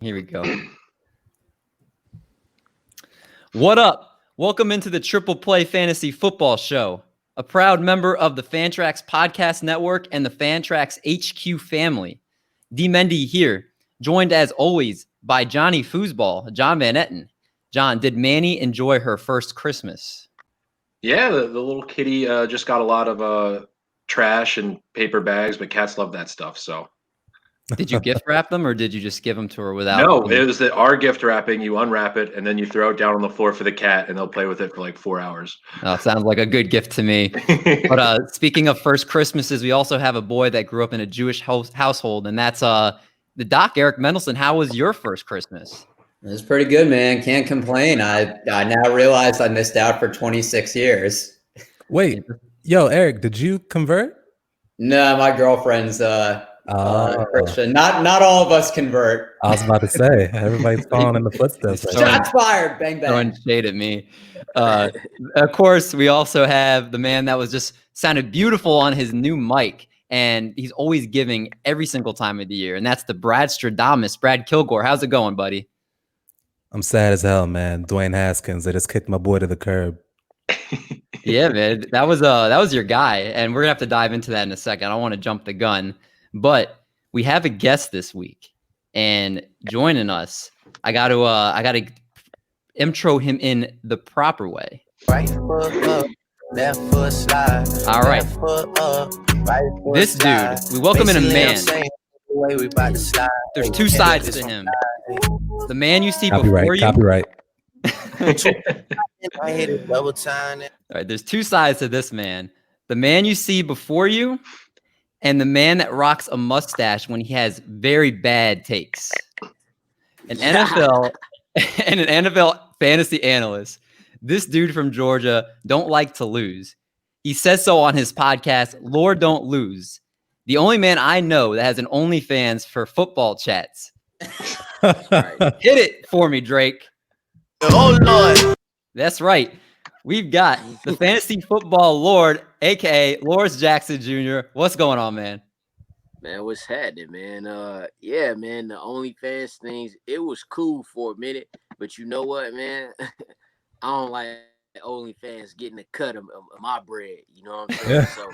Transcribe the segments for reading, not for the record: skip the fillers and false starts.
Here we go. What up? Welcome into the Triple Play Fantasy Football Show, a proud member of the Fantrax Podcast Network and the Fantrax HQ family. D. Mendy here, joined as always by Johnny Foosball, John Van Etten. John, did Manny enjoy her first Christmas? Yeah, the little kitty just got a lot of trash and paper bags, but cats love that stuff. So Did you gift wrap them or did you just give them to her without? no, it was our gift wrapping. You unwrap it and then you throw it down on the floor for the cat, and they'll play with it for like 4 hours. Oh, sounds like a good gift to me. But speaking of first Christmases, we also have a boy that grew up in a Jewish household, and that's the Doc, Eric Mendelson. How was your first Christmas? It was pretty good, man. Can't complain. I now realize I missed out for 26 years. Wait, yo, Eric, did you convert? No, my girlfriend's Christian. Not all of us convert. I was about to say, everybody's following in the footsteps. Shots fired. Bang, bang. Throwing shade at me. Of course, we also have the man that was just sounded beautiful on his new mic, and he's always giving every single time of the year, and that's the Brad Stradamus, Brad Kilgore. How's it going, buddy? I'm sad as hell, man. Dwayne Haskins, they just kicked my boy to the curb. Yeah, man, that was your guy, and we're gonna have to dive into that in a second. I don't want to jump the gun, but we have a guest this week, and joining us, I got to intro him in the proper way. Right foot up, left foot slide. All right, foot up, right foot this dude, we welcome in a man. There's two sides to him. The man you see before you. Copyright. I hit it double time. All right, there's two sides to this man. The man you see before you, and the man that rocks a mustache when he has very bad takes. An NFL and an NFL fantasy analyst. This dude from Georgia don't like to lose. He says so on his podcast, Lord Don't Lose. The only man I know that has an OnlyFans for football chats. Right, hit it for me, Drake. Oh, Lord. That's right. We've got the fantasy football Lord, a.k.a. Lawrence Jackson Jr. What's going on, man? Man, what's happening, man? Yeah, man, the OnlyFans things, it was cool for a minute, but you know what, man? I don't like OnlyFans getting a cut of my bread, you know what I'm saying? So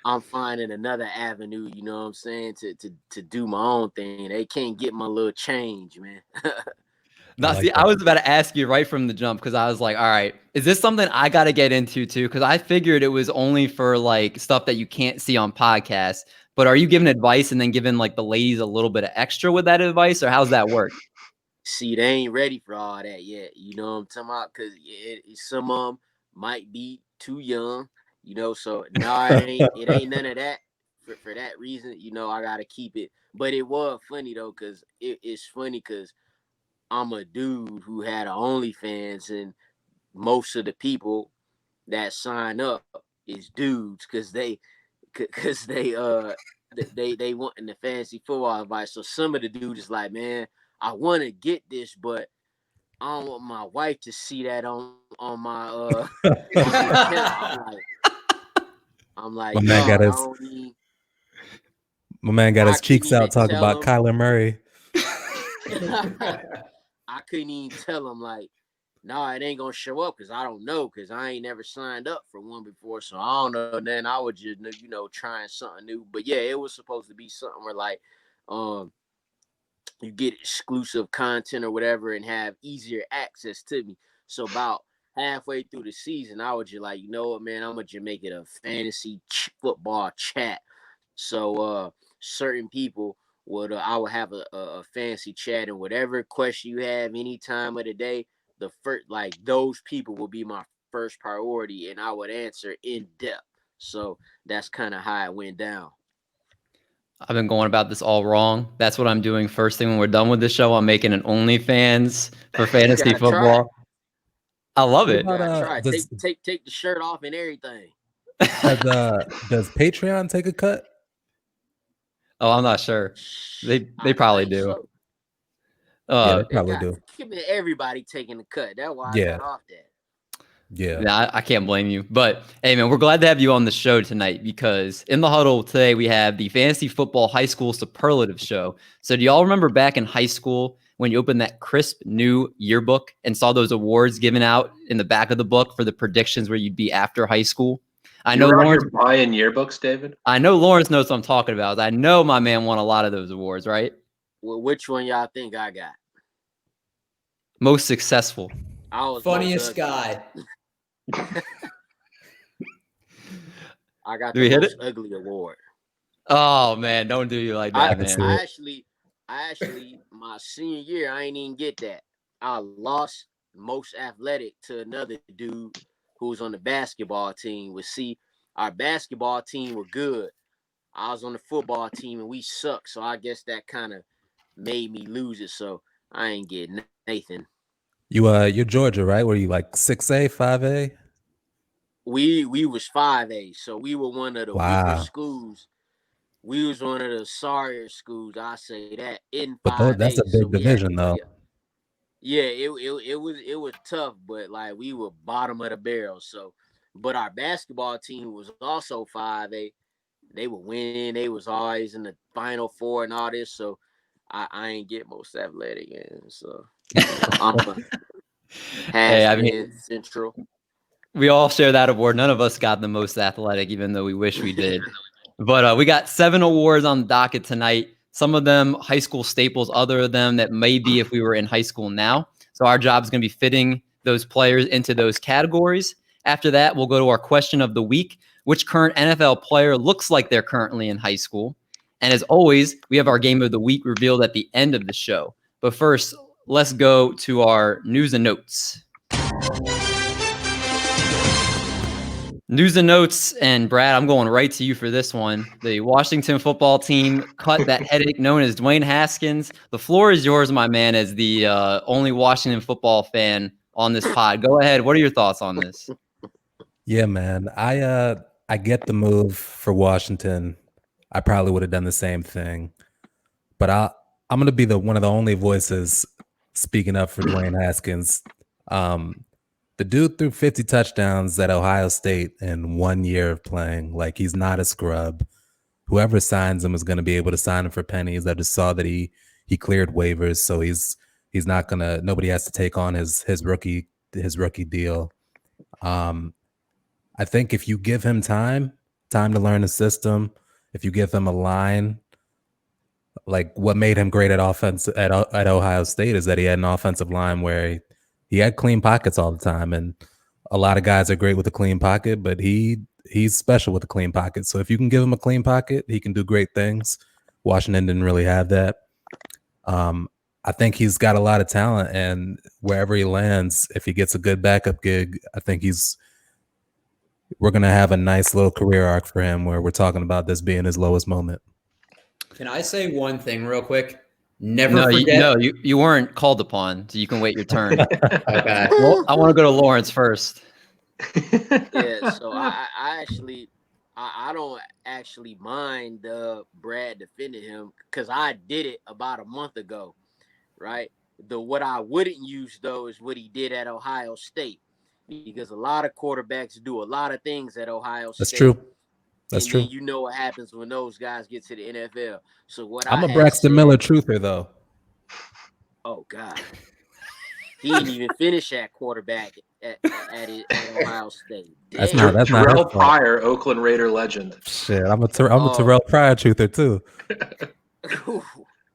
I'm finding another avenue, you know what I'm saying, to do my own thing. They can't get my little change, man. I was about to ask you right from the jump because I was like, all right, is this something I got to get into too? Because I figured it was only for like stuff that you can't see on podcasts. But are you giving advice and then giving like the ladies a little bit of extra with that advice, or how's that work? See, they ain't ready for all that yet. You know what I'm talking about? Because some of them might be too young, you know. So no, it ain't none of that. For that reason, you know, I got to keep it. But it was funny though, because it's funny because I'm a dude who had an OnlyFans, and most of the people that sign up is dudes because they wanting the fantasy football advice. So some of the dudes is like, man, I want to get this, but I don't want my wife to see that on my on account. I'm like, my man got his cheeks out talking about Kyler Murray. I couldn't even tell him, like, no, it ain't gonna show up because I don't know, because I ain't never signed up for one before, so I don't know. Then I was just, you know, trying something new. But yeah, it was supposed to be something where like you get exclusive content or whatever and have easier access to me. So about halfway through the season, I was just like, you know what, man, I'm gonna just make it a fantasy football chat. So certain people I would have a fancy chat, and whatever question you have any time of the day, the first, like, those people will be my first priority, and I would answer in depth. So that's kind of how it went down. I've been going about this all wrong. That's what I'm doing first thing when we're done with the show. I'm making an OnlyFans for fantasy football. I love it. Take the shirt off and everything. Does Patreon take a cut? Oh, I'm not sure. They probably do. So. Yeah, they probably do. Everybody taking the cut. That's why I got off that. Yeah. Yeah, I can't blame you. But hey, man, we're glad to have you on the show tonight because in the huddle today we have the Fantasy Football High School Superlative Show. So do y'all remember back in high school when you opened that crisp new yearbook and saw those awards given out in the back of the book for the predictions where you'd be after high school? I You know were out Lawrence. here buying yearbooks, David. I know Lawrence knows what I'm talking about. I know my man won a lot of those awards, right? Well, which one y'all think I got? Most successful. I was Funniest most ugly. guy. I got Do we the hit most it? ugly award. Oh man, don't do you like that, man. I actually, my senior year, I ain't even get that. I lost most athletic to another dude who was on the basketball team. See, our basketball team were good. I was on the football team and we sucked. So I guess that kind of made me lose it. So I ain't getting Nathan. You're Georgia, right? Were you like 6A, 5A? We was 5A, so we were one of the weaker Wow. schools. We was one of the sorrier schools, I say that, in But 5A. that's a So big we had division, though. yeah, it was tough, but like we were bottom of the barrel. So, but our basketball team was also 5A. They were winning. They was always in the Final Four and all this. So I ain't get most athletic, and so I'm a Hey, has I been mean, central. we all share that award. None of us got the most athletic, even though we wish we did. But we got 7 awards on the docket tonight. Some of them high school staples, other of them that may be if we were in high school now. So our job is going to be fitting those players into those categories. After that, we'll go to our question of the week. Which current NFL player looks like they're currently in high school? And as always, we have our game of the week revealed at the end of the show. But first, let's go to our news and notes. News and notes, and Brad, I'm going right to you for this one. The Washington football team cut that headache known as Dwayne Haskins. The floor is yours, my man, as the only Washington football fan on this pod. Go ahead. What are your thoughts on this? Yeah, man. I get the move for Washington. I probably would have done the same thing. But I'm gonna be one of the only voices speaking up for Dwayne Haskins. The dude threw 50 touchdowns at Ohio State in 1 year of playing. Like, he's not a scrub. Whoever signs him is going to be able to sign him for pennies. I just saw that he cleared waivers, so he's not gonna. Nobody has to take on his rookie deal. I think if you give him time to learn the system, if you give him a line, like what made him great at offense at Ohio State is that he had an offensive line where he had clean pockets all the time, and a lot of guys are great with a clean pocket, but he's special with a clean pocket. So if you can give him a clean pocket, he can do great things. Washington didn't really have that. I think he's got a lot of talent, and wherever he lands, if he gets a good backup gig, I think we're going to have a nice little career arc for him where we're talking about this being his lowest moment. Can I say one thing real quick? Never forget. No, you weren't called upon, so you can wait your turn. Okay. Well, I want to go to Lawrence first. Yeah, so I don't actually mind Brad defending him because I did it about a month ago, right? What I wouldn't use though is what he did at Ohio State, because a lot of quarterbacks do a lot of things at Ohio State. That's true. That's true. Then you know what happens when those guys get to the NFL. So what I'm I a had Braxton said, Miller truther though. oh God, he didn't even finish at quarterback at Ohio State. That's Damn. not Terrell his fault. Pryor, Oakland Raider legend. Shit, I'm a Terrell Pryor truther too.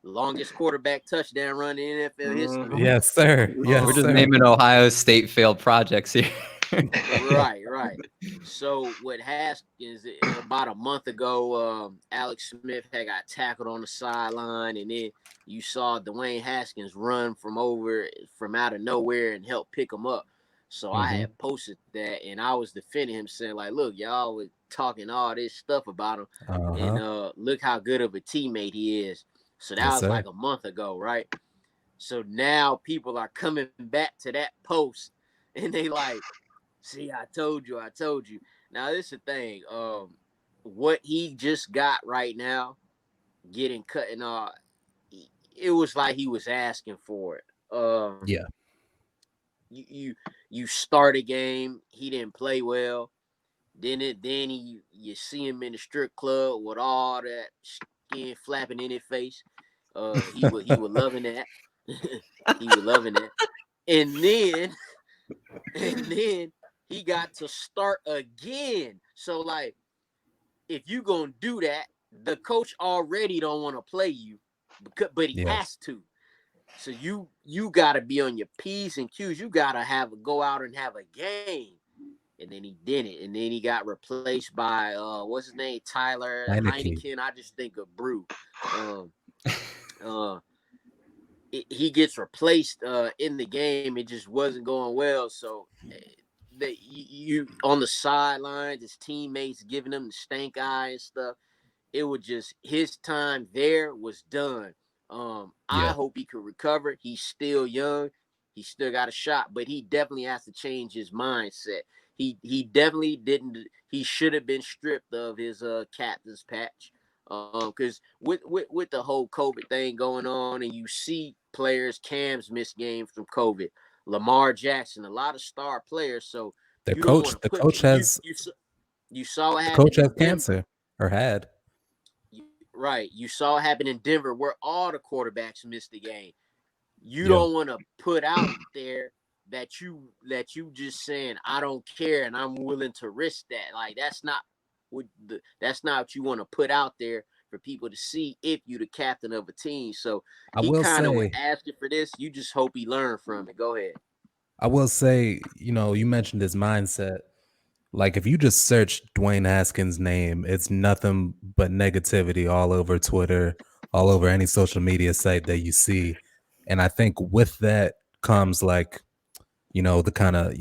Longest quarterback touchdown run in NFL history. Yes, sir. Yes, We're just sir. naming Ohio State failed projects here. Right. So what Haskins, about a month ago, Alex Smith had got tackled on the sideline, and then you saw Dwayne Haskins run from out of nowhere and help pick him up. So I had posted that, and I was defending him, saying like, "Look, y'all were talking all this stuff about him, and look how good of a teammate he is." So that was like a month ago, right? So now people are coming back to that post, and they like, see, I told you. Now, this is the thing. What he just got right now, getting cut and all, it was like he was asking for it. Yeah. you start a game, he didn't play well. Then you see him in the strip club with all that skin flapping in his face. He was loving that. He was loving that. And then he got to start again. So like, if you gonna do that, the coach already don't want to play you, but he has to. So you gotta be on your P's and Q's. You gotta go out and have a game. And then he didn't. And then he got replaced by what's his name? Tyler Heineken. I just think of Brew. He gets replaced in the game. It just wasn't going well. So you on the sidelines, his teammates giving him the stank eye and stuff. It was just his time there was done. I hope he could recover. He's still young. He still got a shot, but he definitely has to change his mindset. He definitely didn't. He should have been stripped of his captain's patch. Because with the whole COVID thing going on, and you see players, Cam's missed games from COVID, Lamar Jackson, a lot of star players. So the coach has you saw what the happened. coach has cancer or had. Right, you saw it happen in Denver where all the quarterbacks missed the game. You don't want to put out there that you just saying I don't care and I'm willing to risk that. Like that's not what you want to put out there for people to see if you're the captain of a team. So he kind of was asking for this. You just hope he learned from it. Go ahead. I will say, you mentioned his mindset. Like if you just search Dwayne Haskins' name, it's nothing but negativity all over Twitter, all over any social media site that you see. And I think with that comes like, the kind of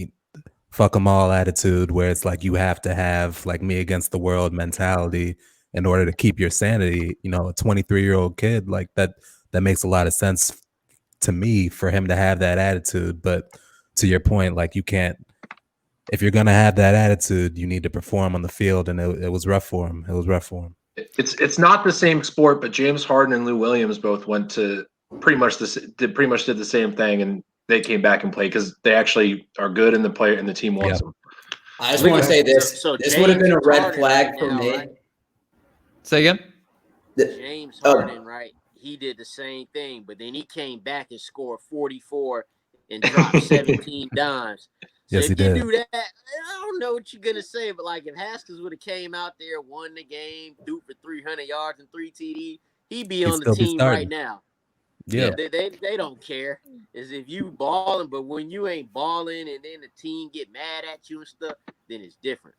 fuck them all attitude where it's like you have to have like me against the world mentality in order to keep your sanity. A 23-year-old kid like that makes a lot of sense to me for him to have that attitude. But to your point, like you can't, if you're gonna have that attitude, you need to perform on the field, and it was rough for him. It was rough for him. It's not the same sport, but James Harden and Lou Williams both went to pretty much did the same thing, and they came back and played because they actually are good, and the team wants them. I just want to say this: this would have been a red flag for me. Right? Say again. James Harden, right? He did the same thing, but then he came back and scored 44 and dropped 17 dimes. So yes, if he did. do that, I don't know what you're gonna say, but like if Haskins would have came out there, won the game, threw for 300 yards and 3 TD, he'd be on the team right now. Yeah, they don't care. Is if you balling, but when you ain't balling and then the team get mad at you and stuff, then it's different.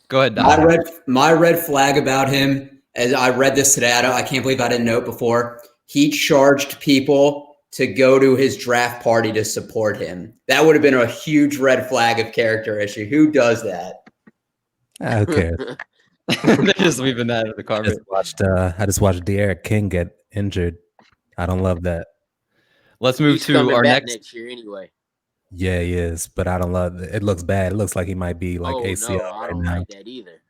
Go ahead, Don. My red flag about him, as I read this today, I can't believe I didn't know it before. He charged people to go to his draft party to support him. That would have been a huge red flag of character issue. Who does that? Who cares? They're just leaving that in the carpet. I just watched De'Aaron King get injured. I don't love that. Let's move He's to our next year anyway. Yeah, he is, but I don't love it. It looks bad. It looks like he might be like ACL. No, I don't like that either.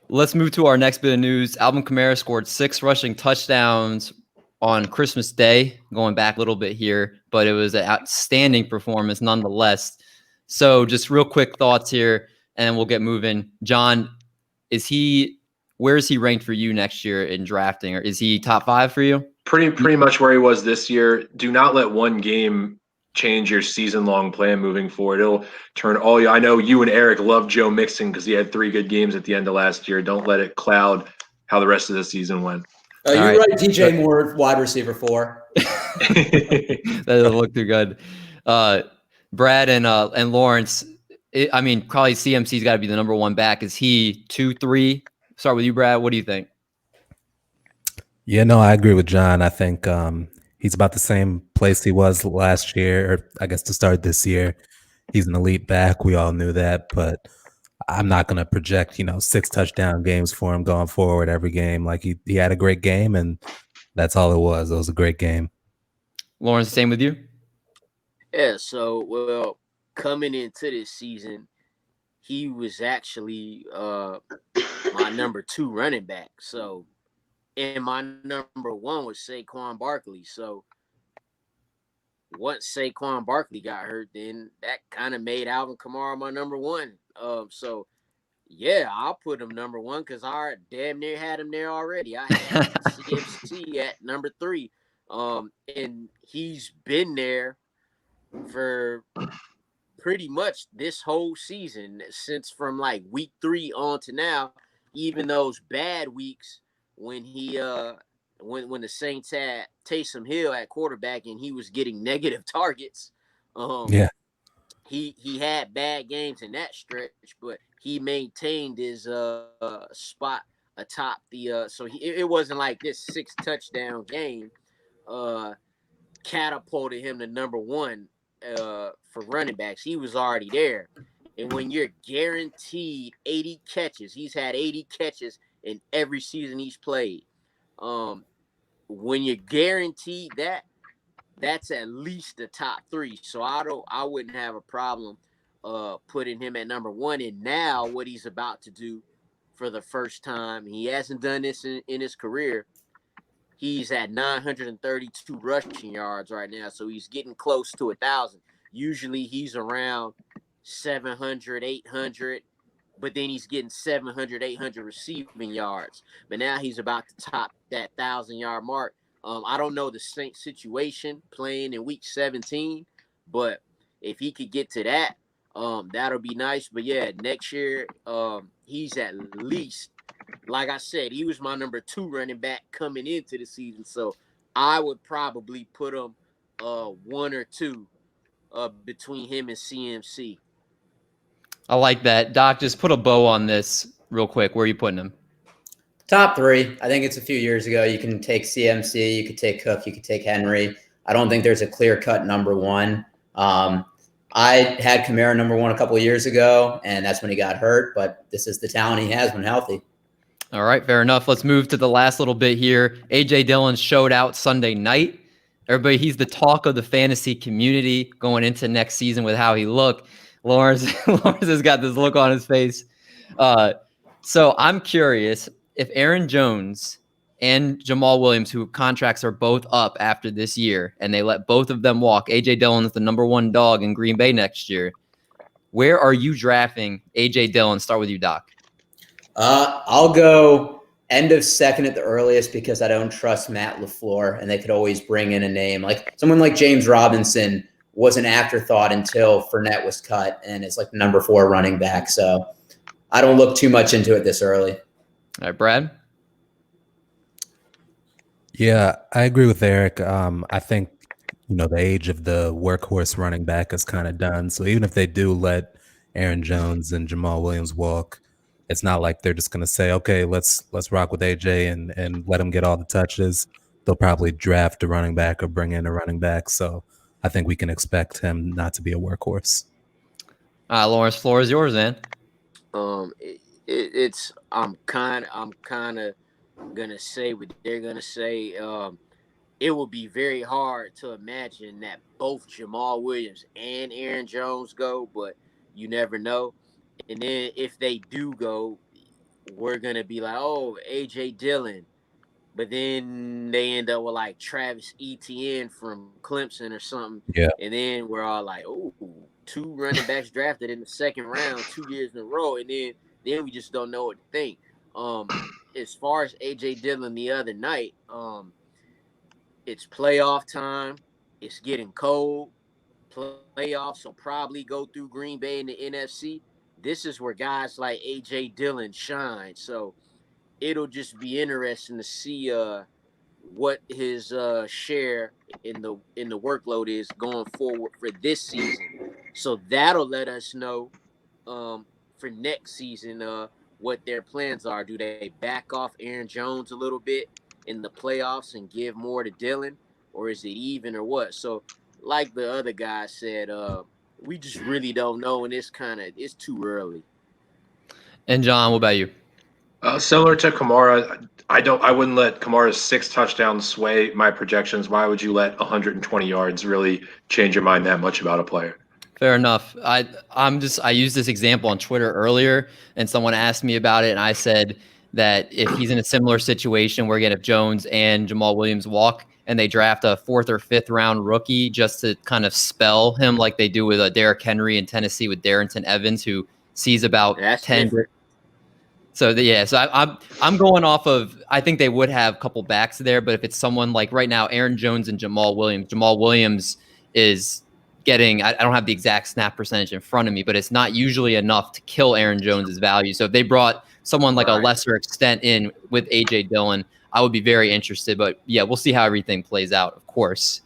Let's move to our next bit of news. Alvin Kamara scored 6 rushing touchdowns on Christmas Day, going back a little bit here, but it was an outstanding performance nonetheless. So just real quick thoughts here, and then we'll get moving. John, where is he ranked for you next year in drafting, or is he top 5 for you? Pretty much where he was this year. Do not let one game change your season-long plan moving forward. It'll turn all. I know you and Eric love Joe Mixon because he had 3 good games at the end of last year. Don't let it cloud how the rest of the season went. You're right, DJ Moore, wide receiver 4. That doesn't look too good. Brad and Lawrence, probably CMC's got to be the number 1 back. Is he 2-3? Start with you, Brad. What do you think? Yeah, no, I agree with John. I think he's about the same place he was last year, or I guess to start this year. He's an elite back. We all knew that, but I'm not going to project, 6 touchdown games for him going forward every game. Like he had a great game, and that's all it was. It was a great game. Lawrence, same with you? Yeah, so, coming into this season, he was actually my number 2 running back. So, and my number 1 was Saquon Barkley. So, once Saquon Barkley got hurt, then that kind of made Alvin Kamara my number one. So yeah, I'll put him number one because I damn near had him there already. I had CMC at number 3. And he's been there for pretty much this whole season since from like week 3 on to now. Even those bad weeks when he when the Saints had Taysom Hill at quarterback and he was getting negative targets. Yeah. He had bad games in that stretch, but he maintained his spot atop the so it wasn't like this 6 touchdown game catapulted him to number 1 for running backs. He was already there. And when you're guaranteed 80 catches, he's had 80 catches in every season he's played. When you're guaranteed that, that's at least the top 3. So I wouldn't have a problem putting him at number 1. And now what he's about to do for the first time, he hasn't done this in his career. He's at 932 rushing yards right now, so he's getting close to 1,000. Usually he's around 700, 800, but then he's getting 700, 800 receiving yards. But now he's about to top that 1,000-yard mark. I don't know the Saints situation playing in week 17, but if he could get to that, that'll be nice. But yeah, next year, he's at least, like I said, he was my number 2 running back coming into the season. So I would probably put him 1 or 2 between him and CMC. I like that. Doc, just put a bow on this real quick. Where are you putting him? Top 3. I think it's a few years ago. You can take CMC, you could take Cook, you could take Henry. I don't think there's a clear-cut number 1. I had Kamara number 1 a couple of years ago, and that's when he got hurt. But this is the talent he has when healthy. All right, fair enough. Let's move to the last little bit here. A.J. Dillon showed out Sunday night. Everybody, he's the talk of the fantasy community going into next season with how he looked. Lawrence has got this look on his face. So I'm curious if Aaron Jones and Jamal Williams, who contracts are both up after this year, and they let both of them walk. A.J. Dillon is the number 1 dog in Green Bay next year. Where are you drafting A.J. Dillon? Start with you, Doc. I'll go end of 2nd at the earliest because I don't trust Matt LaFleur, and they could always bring in a name. Like someone like James Robinson was an afterthought until Fournette was cut, and it's like number 4 running back. So I don't look too much into it this early. All right, Brad? Yeah, I agree with Eric. I think, the age of the workhorse running back is kind of done. So even if they do let Aaron Jones and Jamal Williams walk, it's not like they're just going to say, okay, let's rock with AJ and let him get all the touches. They'll probably draft a running back or bring in a running back. So I think we can expect him not to be a workhorse. Lawrence, floor is yours, man. I'm kind of gonna say what they're gonna say. It would be very hard to imagine that both Jamal Williams and Aaron Jones go, but you never know. And then if they do go, we're gonna be like, oh, AJ Dillon, but then they end up with like Travis Etienne from Clemson or something. Yeah. And then we're all like, oh, 2 running backs drafted in the 2nd round 2 years in a row, and then we just don't know what to think. As far as AJ Dillon the other night, it's playoff time. It's getting cold. Playoffs will probably go through Green Bay in the NFC. This is where guys like AJ Dillon shine. So it'll just be interesting to see what his share in the workload is going forward for this season. So that'll let us know for next season what their plans are. Do they back off Aaron Jones a little bit in the playoffs and give more to Dillon, or is it even or what? So like the other guy said, we just really don't know, and it's too early. And John, what about you? Similar to Kamara, I wouldn't let Kamara's 6 touchdowns sway my projections. Why would you let 120 yards really change your mind that much about a player? Fair enough. I used this example on Twitter earlier, and someone asked me about it, and I said that if he's in a similar situation where again, if Jones and Jamal Williams walk, and they draft a 4th or 5th round rookie just to kind of spell him like they do with Derrick Henry in Tennessee with Darrington Evans, who sees about That's 10. different. So I'm going off of, I think they would have a couple backs there, but if it's someone like right now, Aaron Jones and Jamal Williams is getting, I don't have the exact snap percentage in front of me, but it's not usually enough to kill Aaron Jones's value. So if they brought someone like a lesser extent in with AJ Dillon, I would be very interested. But yeah, we'll see how everything plays out, of course.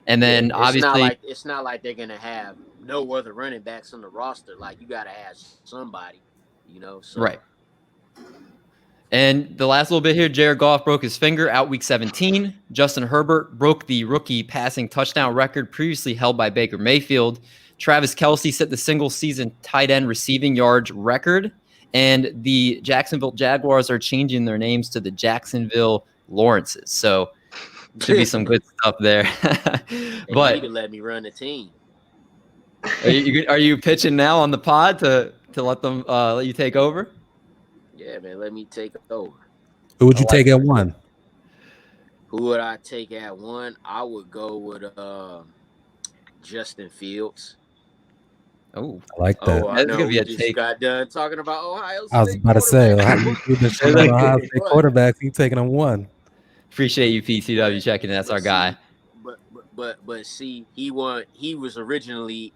And then obviously, it's not like they're gonna have no other running backs on the roster. Like you gotta have somebody, So right. And the last little bit here, Jared Goff broke his finger out week 17. Justin Herbert broke the rookie passing touchdown record previously held by Baker Mayfield. Travis Kelce set the single season tight end receiving yards record. And the Jacksonville Jaguars are changing their names to the Jacksonville Lawrences. So should be some good stuff there. But need to let me run the team. Are you pitching now on the pod to let them let you take over? Yeah, man, let me take over. Who would you take at 1? Who would I take at 1? I would go with Justin Fields. Oh, I like that. I know we just got done talking about Ohio State. I was about to say, how you do this shit on Ohio State quarterbacks? You taking them 1? Appreciate you, PCW, checking. That's our guy. But see, he was originally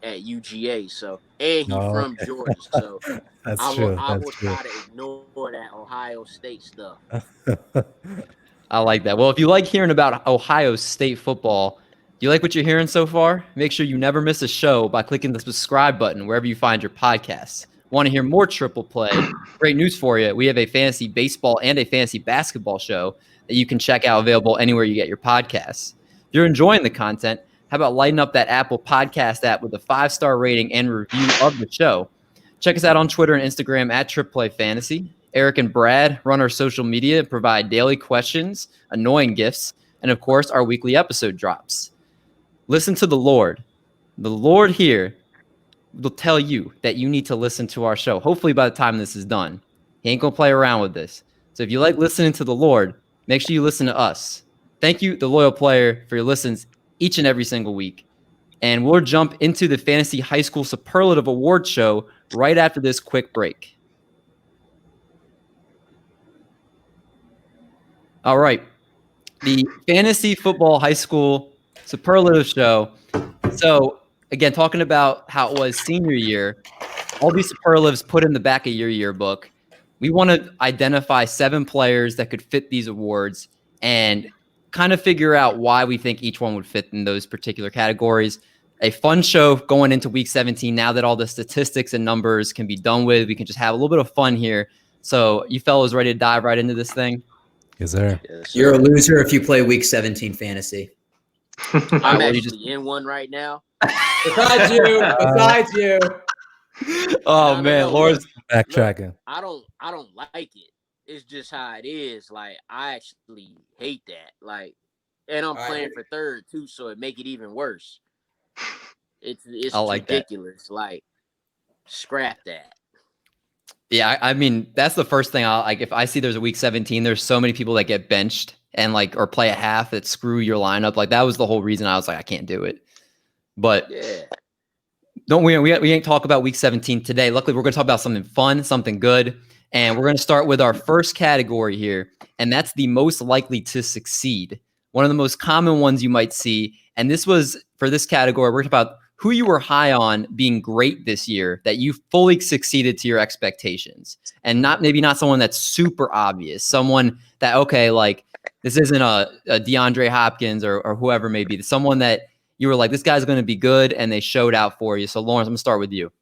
at UGA, so and he's from Georgia, so that's true. I will try to ignore that Ohio State stuff. I like that. Well, if you like hearing about Ohio State football, do you like what you're hearing so far? Make sure you never miss a show by clicking the subscribe button wherever you find your podcasts. Want to hear more Triple Play? Great news for you. We have a fantasy baseball and a fantasy basketball show that you can check out, available anywhere you get your podcasts. If you're enjoying the content, how about lighting up that Apple Podcast app with a 5-star rating and review of the show? Check us out on Twitter and Instagram at Triple Fantasy. Eric and Brad run our social media and provide daily questions, annoying gifts, and of course, our weekly episode drops. Listen to the Lord. The Lord here will tell you that you need to listen to our show. Hopefully by the time this is done. He ain't going to play around with this. So if you like listening to the Lord, make sure you listen to us. Thank you, the loyal player, for your listens each and every single week. And we'll jump into the Fantasy High School Superlative Award show right after this quick break. All right. The Fantasy Football High School Superlative show. So, again, talking about how it was senior year, all these superlatives put in the back of your yearbook. We want to identify 7 players that could fit these awards and kind of figure out why we think each one would fit in those particular categories. A fun show going into week 17. Now that all the statistics and numbers can be done with, we can just have a little bit of fun here. So you fellas ready to dive right into this thing? Yes, sir. You're a loser if you play week 17 fantasy. I'm actually in one right now. Besides you. Oh man, Laura's backtracking. I don't like it. It's just how it is. Like I actually hate that. Like, and I'm playing for third too, so it make it even worse. It's ridiculous. Like, scrap that. Yeah, I mean, that's the first thing I'll like. If I see there's a week 17, there's so many people that get benched and like, or play a half that screw your lineup. Like that was the whole reason I was like, I can't do it. But yeah, we ain't talk about week 17 today. Luckily, we're going to talk about something fun, something good. And we're going to start with our first category here. And that's the most likely to succeed. One of the most common ones you might see. And this was for this category, we're talking about who you were high on being great this year, that you fully succeeded to your expectations, and not someone that's super obvious, someone that, okay, like this isn't a DeAndre Hopkins or whoever may be, someone that you were like, this guy's going to be good, and they showed out for you. So Lawrence, I'm gonna start with you.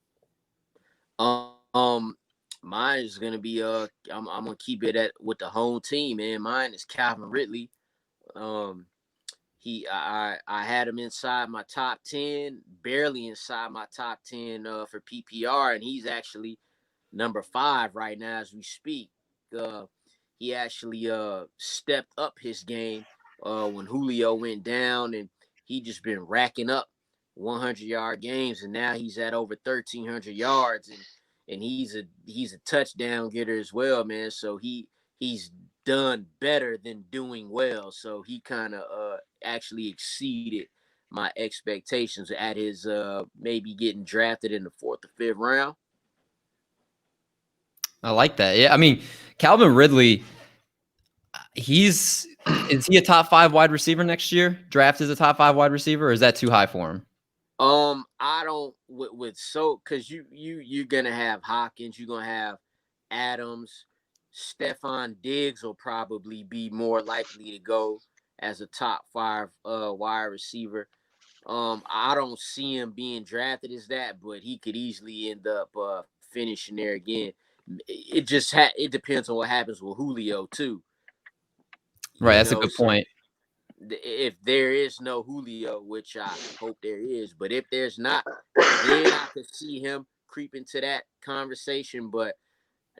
Mine is gonna be I'm gonna keep it with the home team, man. Mine is Calvin Ridley. I had him inside my top 10, barely inside my top 10 for PPR, and he's actually number 5 right now as we speak. He actually stepped up his game when Julio went down, and he just been racking up 100-yard games, and now he's at over 1,300 yards, and he's a touchdown getter as well, man. So he's done better than doing well. So he kind of actually exceeded my expectations at his maybe getting drafted in the 4th or 5th round. I like that. Yeah, I mean, Calvin Ridley, is he a top 5 wide receiver next year? Draft as a top 5 wide receiver, or is that too high for him? I don't with so because you're gonna have Hopkins, you're gonna have Adams, Stephon Diggs will probably be more likely to go as a top 5 wide receiver. I don't see him being drafted as that, but he could easily end up finishing there again. It depends on what happens with Julio too. Right, You that's a know, good so point. if there is no Julio, which I hope there is, but if there's not, then I could see him creep into that conversation, but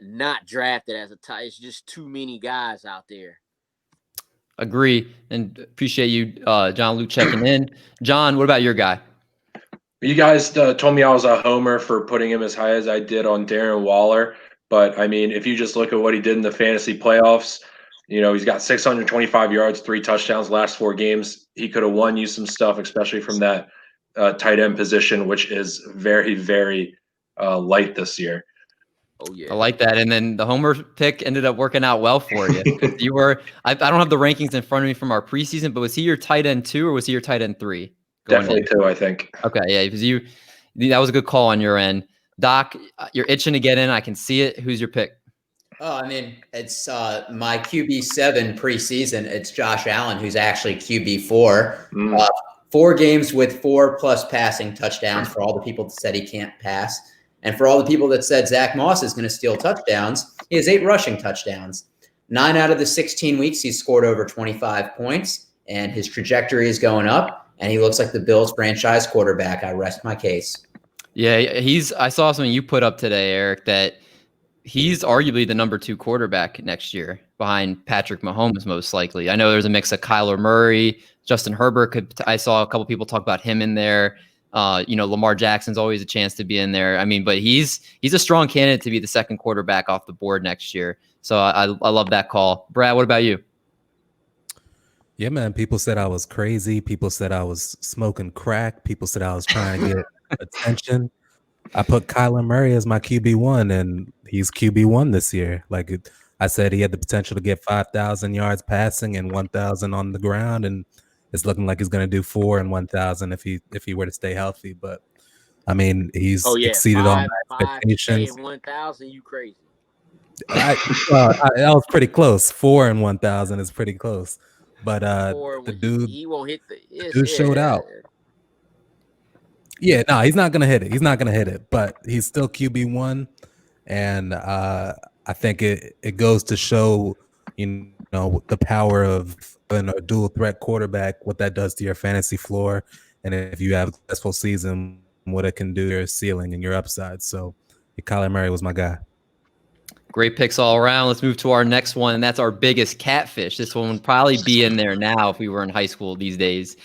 not drafted as a tie. It's just too many guys out there. Agree, and appreciate you, John Luke, checking in. John, what about your guy? You guys told me I was a homer for putting him as high as I did on Darren Waller, but I mean, if you just look at what he did in the fantasy playoffs, he's got 625 yards, 3 touchdowns last 4 games. He could have won you some stuff, especially from that tight end position, which is very, very light this year. Oh yeah, I like that. And then the homer pick ended up working out well for you because you were. I don't have the rankings in front of me from our preseason, but was he your tight end 2 or was he your tight end 3? Definitely 2, I think. Okay, yeah, because that was a good call on your end. Doc, you're itching to get in. I can see it. Who's your pick? Oh, I mean, it's my QB7 preseason. It's Josh Allen, who's actually QB4. 4 games with 4+ passing touchdowns for all the people that said he can't pass. And for all the people that said Zach Moss is going to steal touchdowns, he has 8 rushing touchdowns. 9 out of the 16 weeks, he's scored over 25 points, and his trajectory is going up, and he looks like the Bills franchise quarterback. I rest my case. Yeah, I saw something you put up today, Eric, that he's arguably the number 2 quarterback next year behind Patrick Mahomes, most likely. I know there's a mix of Kyler Murray, Justin Herbert. I saw a couple people talk about him in there. Lamar Jackson's always a chance to be in there. I mean, but he's a strong candidate to be the 2nd quarterback off the board next year. So I love that call. Brad, what about you? Yeah, man. People said I was crazy. People said I was smoking crack. People said I was trying to get attention. I put Kyler Murray as my QB1, and he's QB1 this year. I said, he had the potential to get 5,000 yards passing and 1,000 on the ground, and it's looking like he's going to do 4 and 1,000 if he were to stay healthy. But I mean, he's exceeded all my expectations. 5K and 1,000, you crazy? I was pretty close. 4 and 1,000 is pretty close. But the dude, he won't hit the dude showed out. Yeah, no, he's not gonna hit it. He's not gonna hit it, but he's still QB1, and I think it goes to show, the power of a dual threat quarterback, what that does to your fantasy floor, and if you have a successful season, what it can do to your ceiling and your upside. So, Kyler Murray was my guy. Great picks all around. Let's move to our next one, and that's our biggest catfish. This one would probably be in there now if we were in high school these days.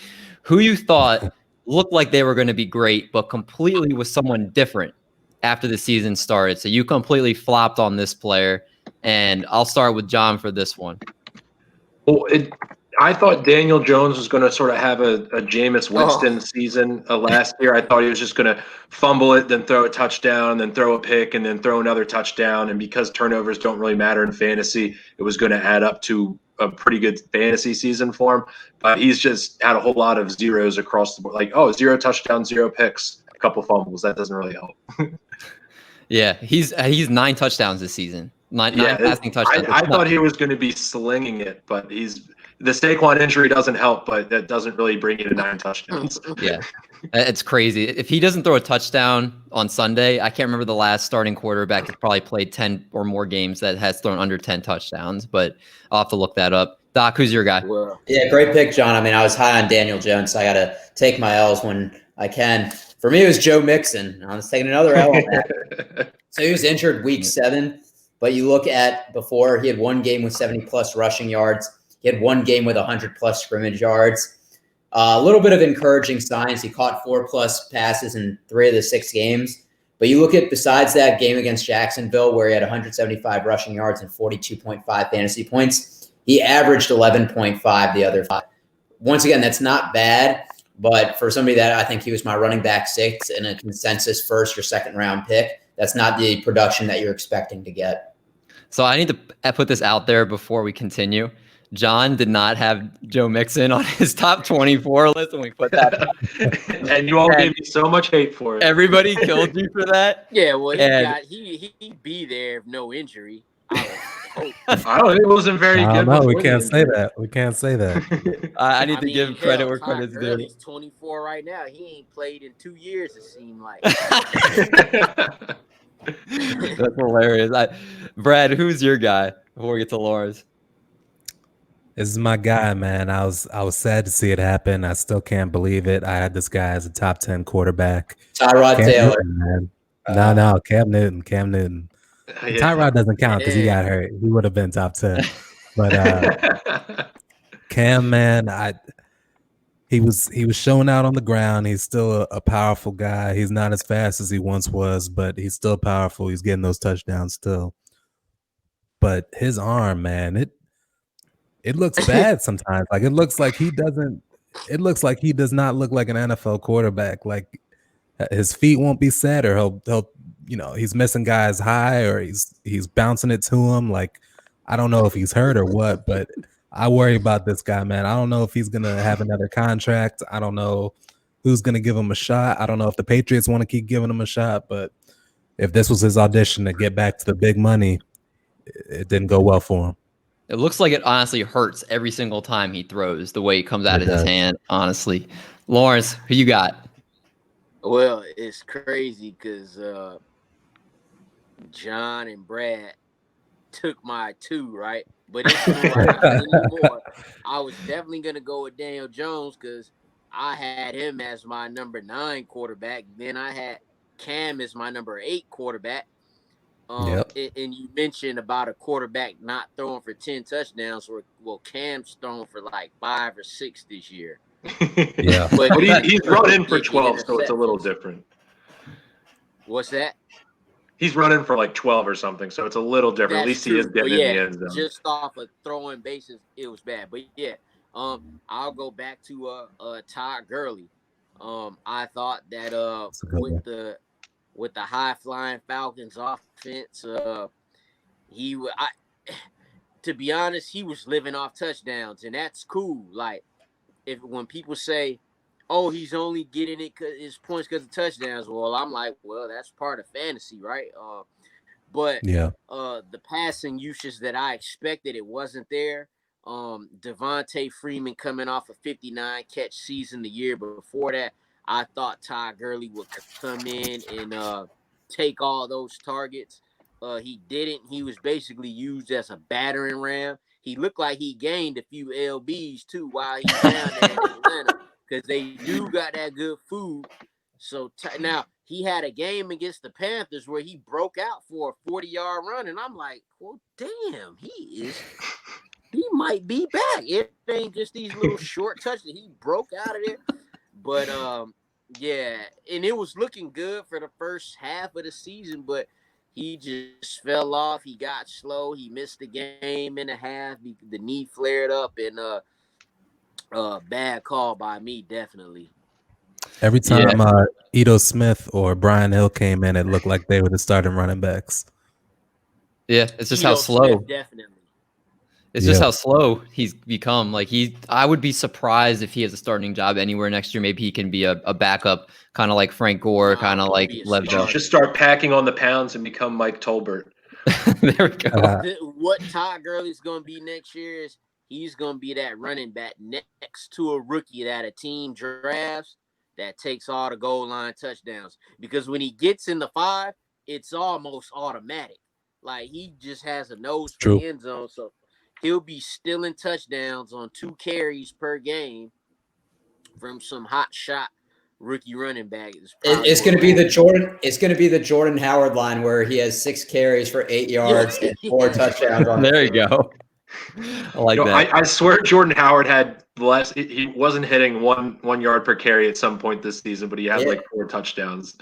Who you thought looked like they were going to be great, but completely was someone different after the season started. So you completely flopped on this player, and I'll start with John for this one. Well, I thought Daniel Jones was going to sort of have a Jameis Winston season last year. I thought he was just going to fumble it, then throw a touchdown, then throw a pick, and then throw another touchdown. And because turnovers don't really matter in fantasy, it was going to add up to a pretty good fantasy season for him. But he's just had a whole lot of zeros across the board. 0 touchdowns, 0 picks, a couple fumbles. That doesn't really help. Yeah, he's 9 touchdowns this season. Nine passing touchdowns. I thought he was going to be slinging it, but the Saquon injury doesn't help, but that doesn't really bring you to 9 touchdowns. Yeah, it's crazy. If he doesn't throw a touchdown on Sunday, I can't remember the last starting quarterback that probably played 10 or more games that has thrown under 10 touchdowns, but I'll have to look that up. Doc, who's your guy? Yeah, great pick, John. I mean, I was high on Daniel Jones, so I got to take my L's when I can. For me, it was Joe Mixon. I was taking another L on that. So he was injured week 7, but you look at before, he had 1 game with 70+ rushing yards. He had 1 game with 100+ scrimmage yards. A little bit of encouraging signs. He caught 4+ passes in 3 of the 6 games. But you look at besides that game against Jacksonville where he had 175 rushing yards and 42.5 fantasy points, he averaged 11.5 the other 5. Once again, that's not bad, but for somebody that I think he was my running back 6 in a consensus first or second round pick, that's not the production that you're expecting to get. So I need to put this out there before we continue. John did not have Joe Mixon on his top 24 list when we put that. And you all gave me so much hate for it. Everybody killed you for that. Yeah, well, he'd be there if no injury. I don't think it wasn't very good. No, we can't say that. We can't say that. I need to give credit where credit's due. He's 24 right now. He ain't played in 2 years, it seemed like. That's hilarious. Brad, who's your guy before we get to Laura's? This is my guy, man. I was sad to see it happen. I still can't believe it. I had this guy as a top 10 quarterback. Tyrod Taylor. Newton, man. No, Cam Newton. Yeah. Tyrod doesn't count because he got hurt. He would have been top 10. But Cam, man, he was showing out on the ground. He's still a powerful guy. He's not as fast as he once was, but he's still powerful. He's getting those touchdowns still. But his arm, man, it looks bad sometimes. Like it looks like he does not look like an NFL quarterback. Like his feet won't be set, or he'll he's missing guys high, or he's bouncing it to him. Like I don't know if he's hurt or what, but I worry about this guy, man. I don't know if he's gonna have another contract. I don't know who's gonna give him a shot. I don't know if the Patriots want to keep giving him a shot, but if this was his audition to get back to the big money, it didn't go well for him. It looks like it honestly hurts every single time he throws, the way he comes out of his hand, honestly. Lawrence, who you got? Well, it's crazy because John and Brad took my 2, right? But it's not anymore. I was definitely going to go with Daniel Jones because I had him as my number 9 quarterback. Then I had Cam as my number 8 quarterback. And you mentioned about a quarterback not throwing for 10 touchdowns. Well, Cam's thrown for like 5 or 6 this year. Yeah, but he's running for 12, so it's a little different. What's that? He's running for like 12 or something, so it's a little different. At least he is getting in the end zone. Just off of throwing bases, it was bad. But yeah, I'll go back to Todd Gurley. I thought that with the high flying Falcons offense, to be honest, he was living off touchdowns, and that's cool. Like when people say, "Oh, he's only getting his points because of touchdowns," well, I'm like, well, that's part of fantasy, right? But the passing usage that I expected, it wasn't there. Devontae Freeman coming off a 59 catch season the year before that. I thought Todd Gurley would come in and take all those targets. He didn't. He was basically used as a battering ram. He looked like he gained a few LBs too while he was down there in Atlanta because they do got that good food. So now he had a game against the Panthers where he broke out for a 40-yard run, and I'm like, well, damn, he might be back. It ain't just these little short touches. He broke out of there. But yeah, and it was looking good for the first half of the season, but he just fell off. He got slow. He missed the game and a half. The knee flared up, and bad call by me, definitely. Every time Ito Smith or Brian Hill came in, it looked like they were the starting running backs. Yeah, it's just how slow. Smith, definitely. It's just how slow he's become. Like I would be surprised if he has a starting job anywhere next year. Maybe he can be a backup, kind of like Frank Gore, kind of like Le'Veon. Just start packing on the pounds and become Mike Tolbert. There we go. What Todd Gurley's going to be next year is he's going to be that running back next to a rookie that a team drafts that takes all the goal line touchdowns. Because when he gets in the 5, it's almost automatic. Like he just has a nose for the end zone. So he'll be stealing touchdowns on 2 carries per game from some hot shot rookie running back. It's going to be the Jordan. It's going to be the Jordan Howard line where he has 6 carries for 8 yards and 4 touchdowns. There you go. I like that. I swear Jordan Howard had he wasn't hitting 1 yard per carry at some point this season, but he had like 4 touchdowns.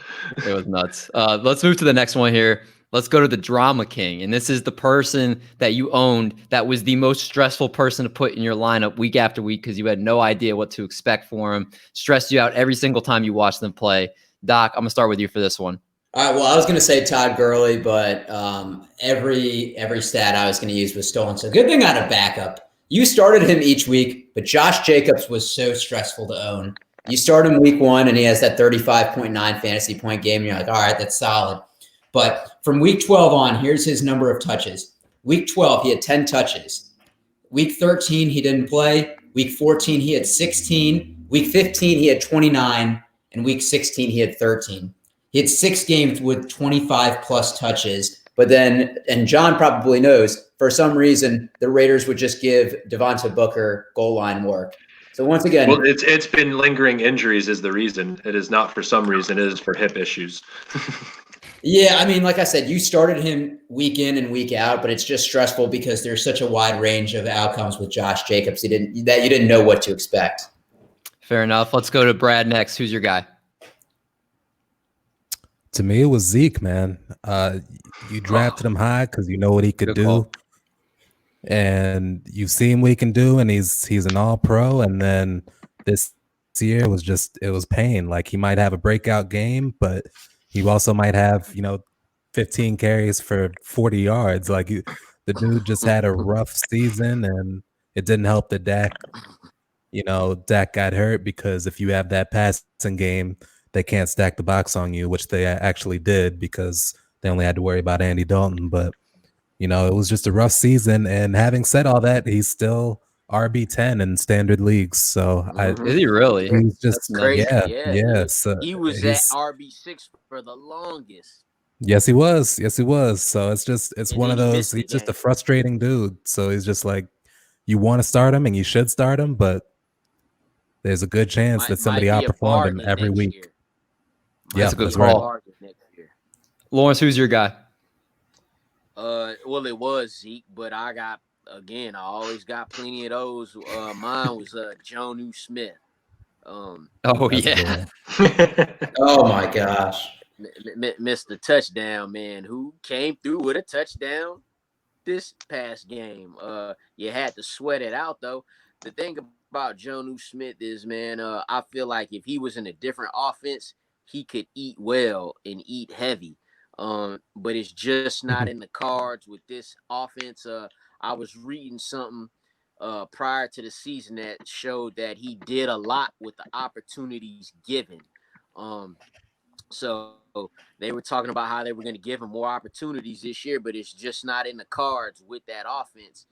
It was nuts. Let's move to the next one here. Let's go to the drama king. And this is the person that you owned that was the most stressful person to put in your lineup week after week because you had no idea what to expect for him. Stressed you out every single time you watched them play. Doc, I'm going to start with you for this one. All right. Well, I was going to say Todd Gurley, but every stat I was going to use was stolen. So good thing I had a backup. You started him each week, but Josh Jacobs was so stressful to own. You start him week 1, and he has that 35.9 fantasy point game, and you're like, all right, that's solid. But from week 12 on, here's his number of touches. Week 12, he had 10 touches. Week 13, he didn't play. Week 14, he had 16. Week 15, he had 29. And week 16, he had 13. He had 6 games with 25-plus touches. But then, and John probably knows, for some reason, the Raiders would just give Devonta Booker goal line work. So once again, well, it's been lingering injuries is the reason. It is not for some reason. It is for hip issues. Yeah, I mean, like I said, you started him week in and week out, but it's just stressful because there's such a wide range of outcomes with Josh Jacobs. You didn't know what to expect. Fair enough. Let's go to Brad next. Who's your guy? To me, it was Zeke, man. You drafted him high because you know what he could do. Call. And you've seen what he can do, and he's an all-pro. And then this year it was pain. Like, he might have a breakout game, but he also might have, 15 carries for 40 yards. Like, the dude just had a rough season, and it didn't help that Dak got hurt, because if you have that passing game, they can't stack the box on you, which they actually did because they only had to worry about Andy Dalton. But, it was just a rough season. And having said all that, he's still RB10 in standard leagues. So Is he really? He's just Crazy. yeah. So he was at RB6 for the longest. Yes, he was. So it's And one of then he those. missed the He's just a game. frustrating dude. So he's just like, you want to start him and you should start him, but there's a good chance that somebody Might be a outperformed him bargain every next week. year. Yeah, That's a good that's right. call. Bargain next year. Lawrence, who's your guy? Well, it was Zeke, but I always got plenty of those. Mine was Jonnu Smith. Oh, That's yeah. Oh my gosh. Missed the touchdown, man, who came through with a touchdown this past game. You had to sweat it out, though. The thing about Jonnu Smith is, man, I feel like if he was in a different offense, he could eat well and eat heavy. But it's just not in the cards with this offense. I was reading something prior to the season that showed that he did a lot with the opportunities given. So they were talking about how they were going to give him more opportunities this year, but it's just not in the cards with that offense.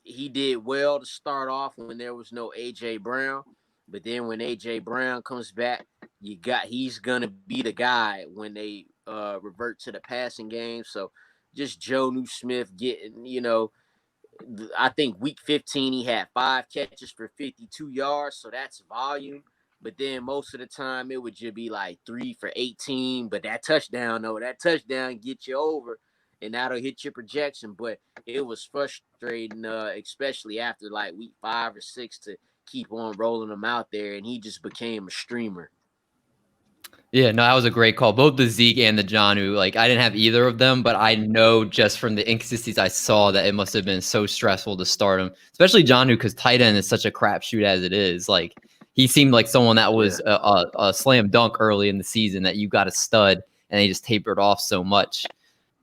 He did well to start off when there was no A.J. Brown, but then when A.J. Brown comes back, he's going to be the guy when they revert to the passing game. So just Jonnu Smith getting, I think week 15 he had 5 catches for 52 yards, so that's volume. But then most of the time it would just be like 3 for 18. But that touchdown gets you over, and that'll hit your projection. But it was frustrating, especially after like week 5 or 6, to keep on rolling him out there, and he just became a streamer. Yeah, no, that was a great call. Both the Zeke and the Jonnu, like, I didn't have either of them, but I know just from the inconsistencies I saw that it must have been so stressful to start him, especially Jonnu, because tight end is such a crapshoot as it is. Like, he seemed like someone that was a slam dunk early in the season that you got a stud, and they just tapered off so much.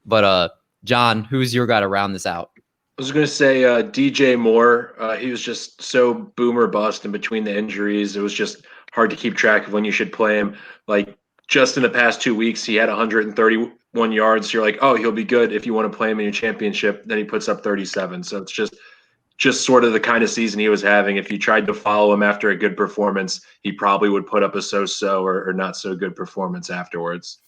But John, who's your guy to round this out? I was going to say DJ Moore. He was just so boomer bust in between the injuries. It was just hard to keep track of when you should play him. Like, just in the past 2 weeks, he had 131 yards. So you're like, oh, he'll be good if you want to play him in your championship. Then he puts up 37. So it's just sort of the kind of season he was having. If you tried to follow him after a good performance, he probably would put up a so-so or not so good performance afterwards.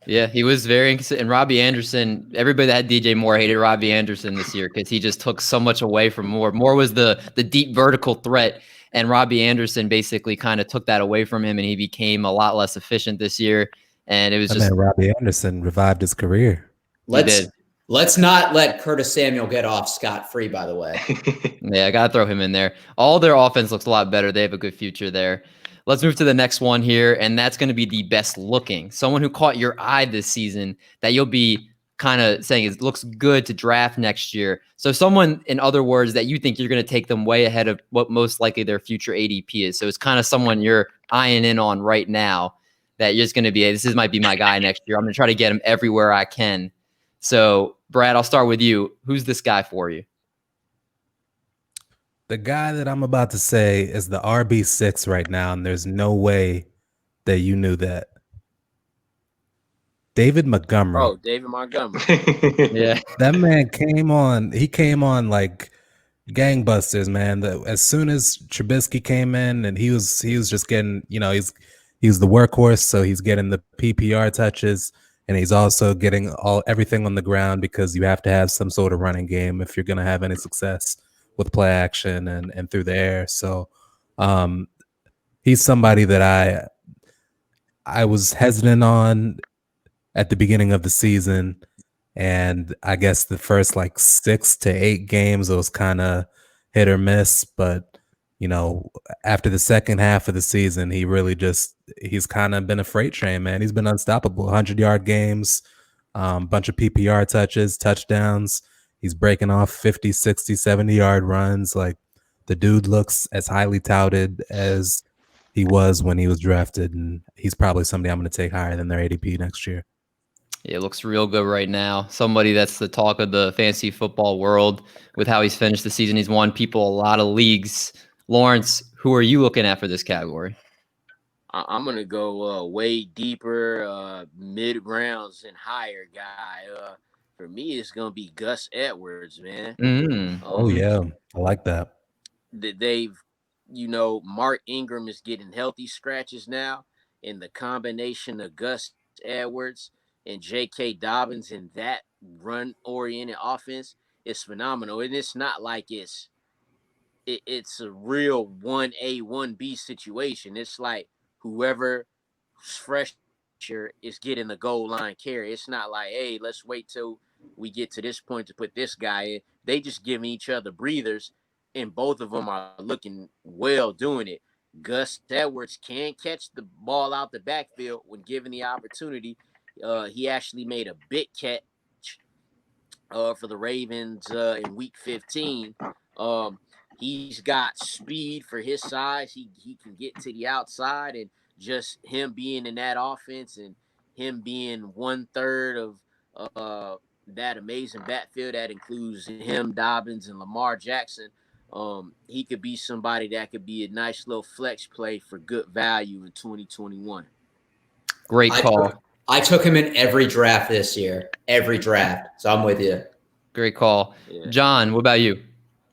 Yeah, he was very inconsistent. And Robbie Anderson, everybody that had DJ Moore hated Robbie Anderson this year because he just took so much away from Moore. Moore was the deep vertical threat, and Robbie Anderson basically kind of took that away from him, and he became a lot less efficient this year. And it was Man, Robbie Anderson revived his career. Let's Let's not let Curtis Samuel get off scot-free, by the way. Yeah, I got to throw him in there. All their offense looks a lot better. They have a good future there. Let's move to the next one here, and that's going to be the best looking. Someone who caught your eye this season that you'll be kind of saying it looks good to draft next year. So someone, in other words, that you think you're going to take them way ahead of what most likely their future ADP is. So it's kind of someone you're eyeing in on right now that you're just going to be, this might be my guy next year. I'm going to try to get him everywhere I can. So, Brad, I'll start with you. Who's this guy for you? The guy that I'm about to say is the RB6 right now, and there's no way that you knew that. David Montgomery. Oh, David Montgomery. Yeah. That man came on like gangbusters, man. As soon as Trubisky came in, and he was just getting, he's the workhorse, so he's getting the PPR touches, and he's also getting everything on the ground because you have to have some sort of running game if you're going to have any success with play action and through the air. So he's somebody that I was hesitant on at the beginning of the season, and I guess the first like 6 to 8 games it was kind of hit or miss, but after the second half of the season he's kind of been a freight train, man. He's been unstoppable. 100-yard games, bunch of PPR touches, touchdowns. He's breaking off 50, 60, 70-yard runs. Like, the dude looks as highly touted as he was when he was drafted, and he's probably somebody I'm going to take higher than their ADP next year. Yeah, it looks real good right now. Somebody that's the talk of the fantasy football world with how he's finished the season. He's won people a lot of leagues. Lawrence, who are you looking at for this category? I'm going to go way deeper, mid-rounds and higher guy. For me, it's going to be Gus Edwards, man. Oh, yeah. I like that. Mark Ingram is getting healthy scratches now, and the combination of Gus Edwards and J.K. Dobbins in that run-oriented offense is phenomenal. And it's not like it's a real 1A, 1B situation. It's like whoever's fresher is getting the goal line carry. It's not like, hey, let's wait till we get to this point to put this guy in. They just giving each other breathers, and both of them are looking well doing it. Gus Edwards can catch the ball out the backfield when given the opportunity. He actually made a big catch for the Ravens in Week 15. He's got speed for his size. He can get to the outside, and just him being in that offense and him being 1/3 of that amazing backfield that includes him, Dobbins, and Lamar Jackson. He could be somebody that could be a nice little flex play for good value in 2021. Great call. I took him in every draft this year, every draft. So I'm with you. Great call. Yeah. John, what about you?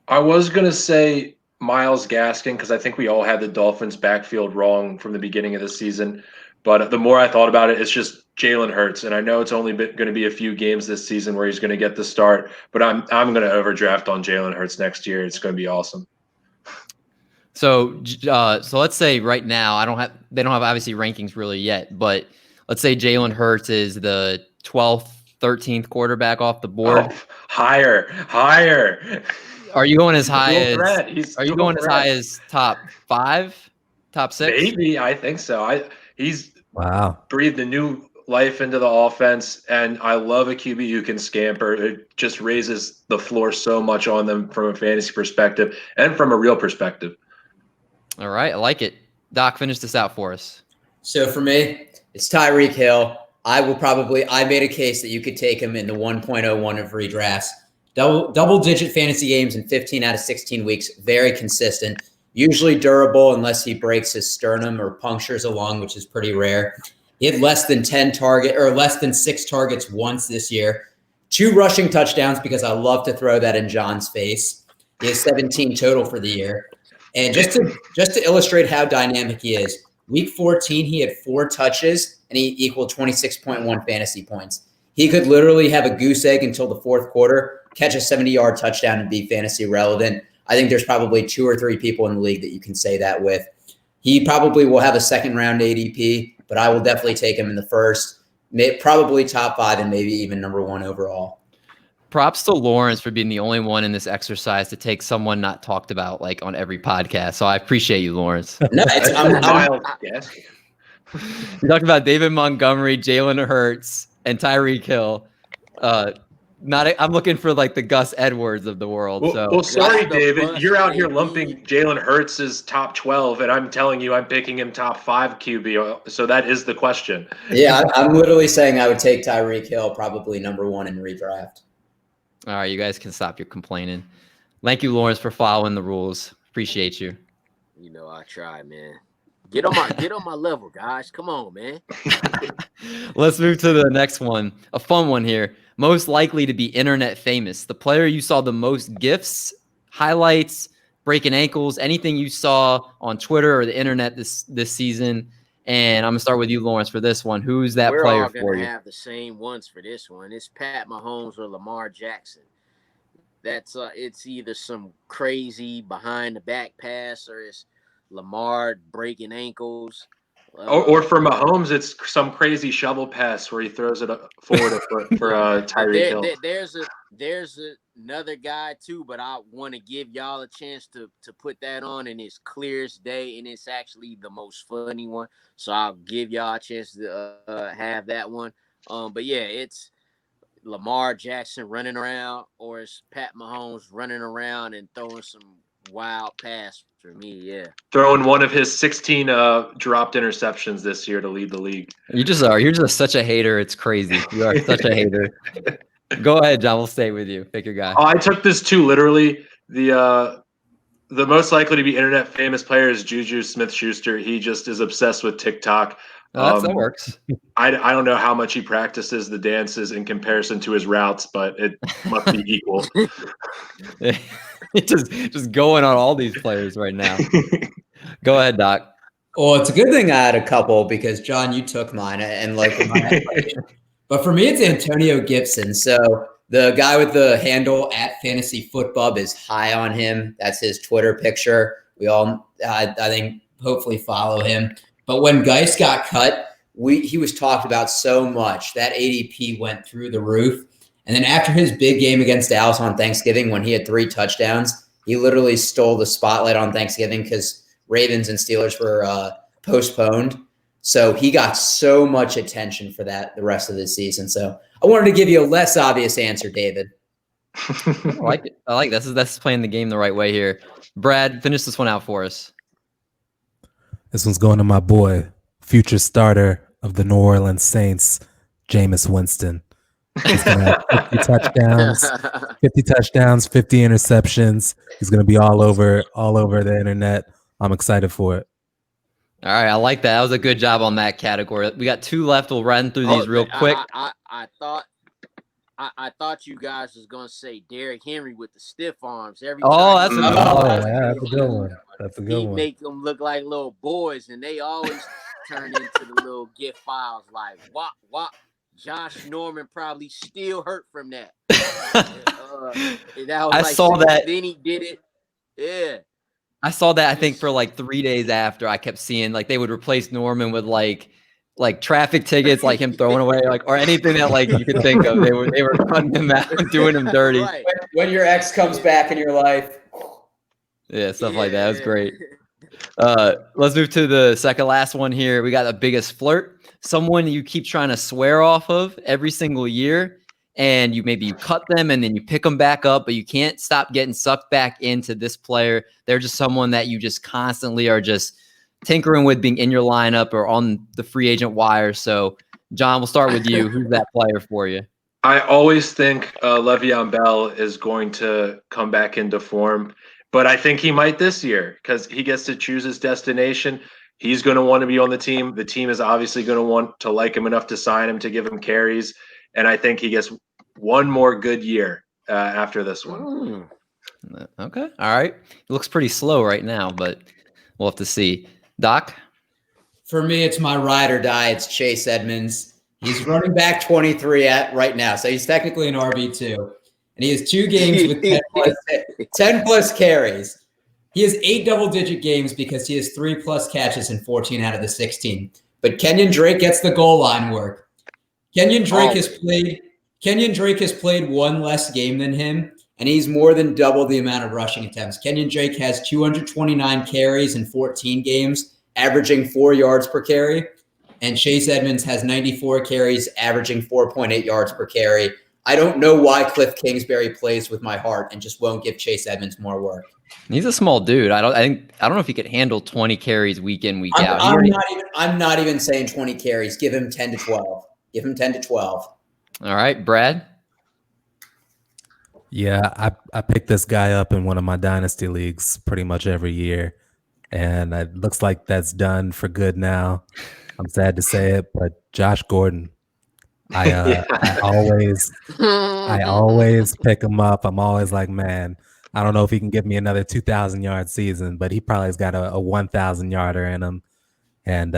I was going to say Myles Gaskin because I think we all had the Dolphins backfield wrong from the beginning of the season. But the more I thought about it, it's just Jalen Hurts. And I know it's only going to be a few games this season where he's going to get the start. But I'm going to overdraft on Jalen Hurts next year. It's going to be awesome. So let's say right now they don't have obviously rankings really yet, but let's say Jalen Hurts is the 12th, 13th quarterback off the board. Oh, higher. Are you going as high as top 5, top 6? Maybe, I think so. He's breathed a new life into the offense, and I love a QB who can scamper. It just raises the floor so much on them from a fantasy perspective and from a real perspective. All right, I like it. Doc, finish this out for us. So for me, it's Tyreek Hill. I made a case that you could take him in the 1.01 of redrafts. Double-digit fantasy games in 15 out of 16 weeks. Very consistent. Usually durable unless he breaks his sternum or punctures a lung, which is pretty rare. He had less than 6 targets once this year. 2 rushing touchdowns because I love to throw that in John's face. He has 17 total for the year. And just to illustrate how dynamic he is, Week 14, he had 4 touches, and he equaled 26.1 fantasy points. He could literally have a goose egg until the fourth quarter, catch a 70-yard touchdown, and be fantasy relevant. I think there's probably 2 or 3 people in the league that you can say that with. He probably will have a second-round ADP, but I will definitely take him in the first, probably top 5 and maybe even number 1 overall. Props to Lawrence for being the only one in this exercise to take someone not talked about like on every podcast. So I appreciate you, Lawrence. No, That's a wild guess. You talked about David Montgomery, Jalen Hurts, and Tyreek Hill. I'm looking for like the Gus Edwards of the world. Well, sorry, That's the David. bust You're out they here need. lumping Jalen Hurts as top 12, and I'm telling you I'm picking him top 5 QB. So that is the question. Yeah, I'm literally saying I would take Tyreek Hill probably number 1 in redraft. All right, you guys can stop your complaining. Thank you, Lawrence, for following the rules. Appreciate you. You know, I try, man. Get on my level, guys. Come on, man. Let's move to the next one. A fun one here. Most likely to be internet famous. The player you saw the most gifs, highlights, breaking ankles, anything you saw on Twitter or the internet this season. And I'm gonna start with you, Lawrence, for this one. Who's that We're player all for gonna you? have the same ones for this one. It's Pat Mahomes or Lamar Jackson. That's it's either some crazy behind the back pass or it's Lamar breaking ankles. Or for Mahomes, it's some crazy shovel pass where he throws it forward for Tyreek Hill. There's another guy too, but I want to give y'all a chance to put that on, and it's clear as day, and it's actually the most funny one. So I'll give y'all a chance to have that one. But yeah, it's Lamar Jackson running around, or it's Pat Mahomes running around and throwing some wild pass for me. Yeah. Throwing one of his 16 dropped interceptions this year to lead the league. You just are. You're just such a hater. It's crazy. You are such a hater. Go ahead, John. We'll stay with you. Pick your guy. I took this too literally. The most likely to be internet famous player is Juju Smith-Schuster. He just is obsessed with TikTok. That works. I don't know how much he practices the dances in comparison to his routes, but it must be equal. just going on all these players right now. Go ahead, Doc. Well, it's a good thing I had a couple because John, you took mine and like but for me, it's Antonio Gibson. So the guy with the handle at Fantasy Footbub is high on him. That's his Twitter picture. We all, I think, hopefully follow him. But when Geis got cut, he was talked about so much. That ADP went through the roof. And then after his big game against Dallas on Thanksgiving, when he had 3 touchdowns, he literally stole the spotlight on Thanksgiving because Ravens and Steelers were postponed. So he got so much attention for that the rest of the season. So I wanted to give you a less obvious answer, David. I like it. I like this. That's playing the game the right way here. Brad, finish this one out for us. This one's going to my boy, future starter of the New Orleans Saints, Jameis Winston. He's going to have 50 touchdowns, 50 interceptions. He's going to be all over the internet. I'm excited for it. All right, I like that. That was a good job on that category. We got 2 left. We'll run through these real quick. I thought you guys was gonna say Derrick Henry with the stiff arms. That's a good one. That's a good one. That's a good he one. make them look like little boys, and they always turn into the little GIF files like wop. Josh Norman probably still hurt from that. I saw that. Then he did it. Yeah. I saw that. I think for like 3 days after, I kept seeing like they would replace Norman with like traffic tickets, like him throwing away, like or anything that like you could think of. They were cutting him out, doing him dirty. Right. When your ex comes back in your life. Yeah, stuff like that. It was great. Let's move to the second last one here. We got the biggest flirt. Someone you keep trying to swear off of every single year. And you cut them and then you pick them back up, but you can't stop getting sucked back into this player. They're just someone that you just constantly are just tinkering with being in your lineup or on the free agent wire. So, John, we'll start with you. Who's that player for you? I always think Le'Veon Bell is going to come back into form, but I think he might this year because he gets to choose his destination. He's going to want to be on the team. The team is obviously going to want to like him enough to sign him, to give him carries. And I think he gets one more good year after this one. Okay. All right. It looks pretty slow right now, but we'll have to see. Doc? For me, it's my ride or die. It's Chase Edmonds. He's running back 23 right now, so he's technically an RB2. And he has 2 games with 10 plus carries. He has 8 double-digit games because he has 3 plus catches in 14 out of the 16. But Kenyon Drake gets the goal line work. Kenyon Drake has played Kenyon Drake has played one less game than him, and he's more than double the amount of rushing attempts. Kenyon Drake has 229 carries in 14 games, averaging 4 yards per carry. And Chase Edmonds has 94 carries, averaging 4.8 yards per carry. I don't know why Cliff Kingsbury plays with my heart and just won't give Chase Edmonds more work. He's a small dude. I don't know if he could handle 20 carries week in, week out. I'm not even saying 20 carries. Give him 10 to 12. Give him 10 to 12. All right, Brad. Yeah, I picked this guy up in one of my dynasty leagues pretty much every year, and it looks like that's done for good now. I'm sad to say it, but Josh Gordon. I always pick him up. I'm always like, man, I don't know if he can give me another 2,000 yard season, but he probably has got a 1,000 yarder in him. And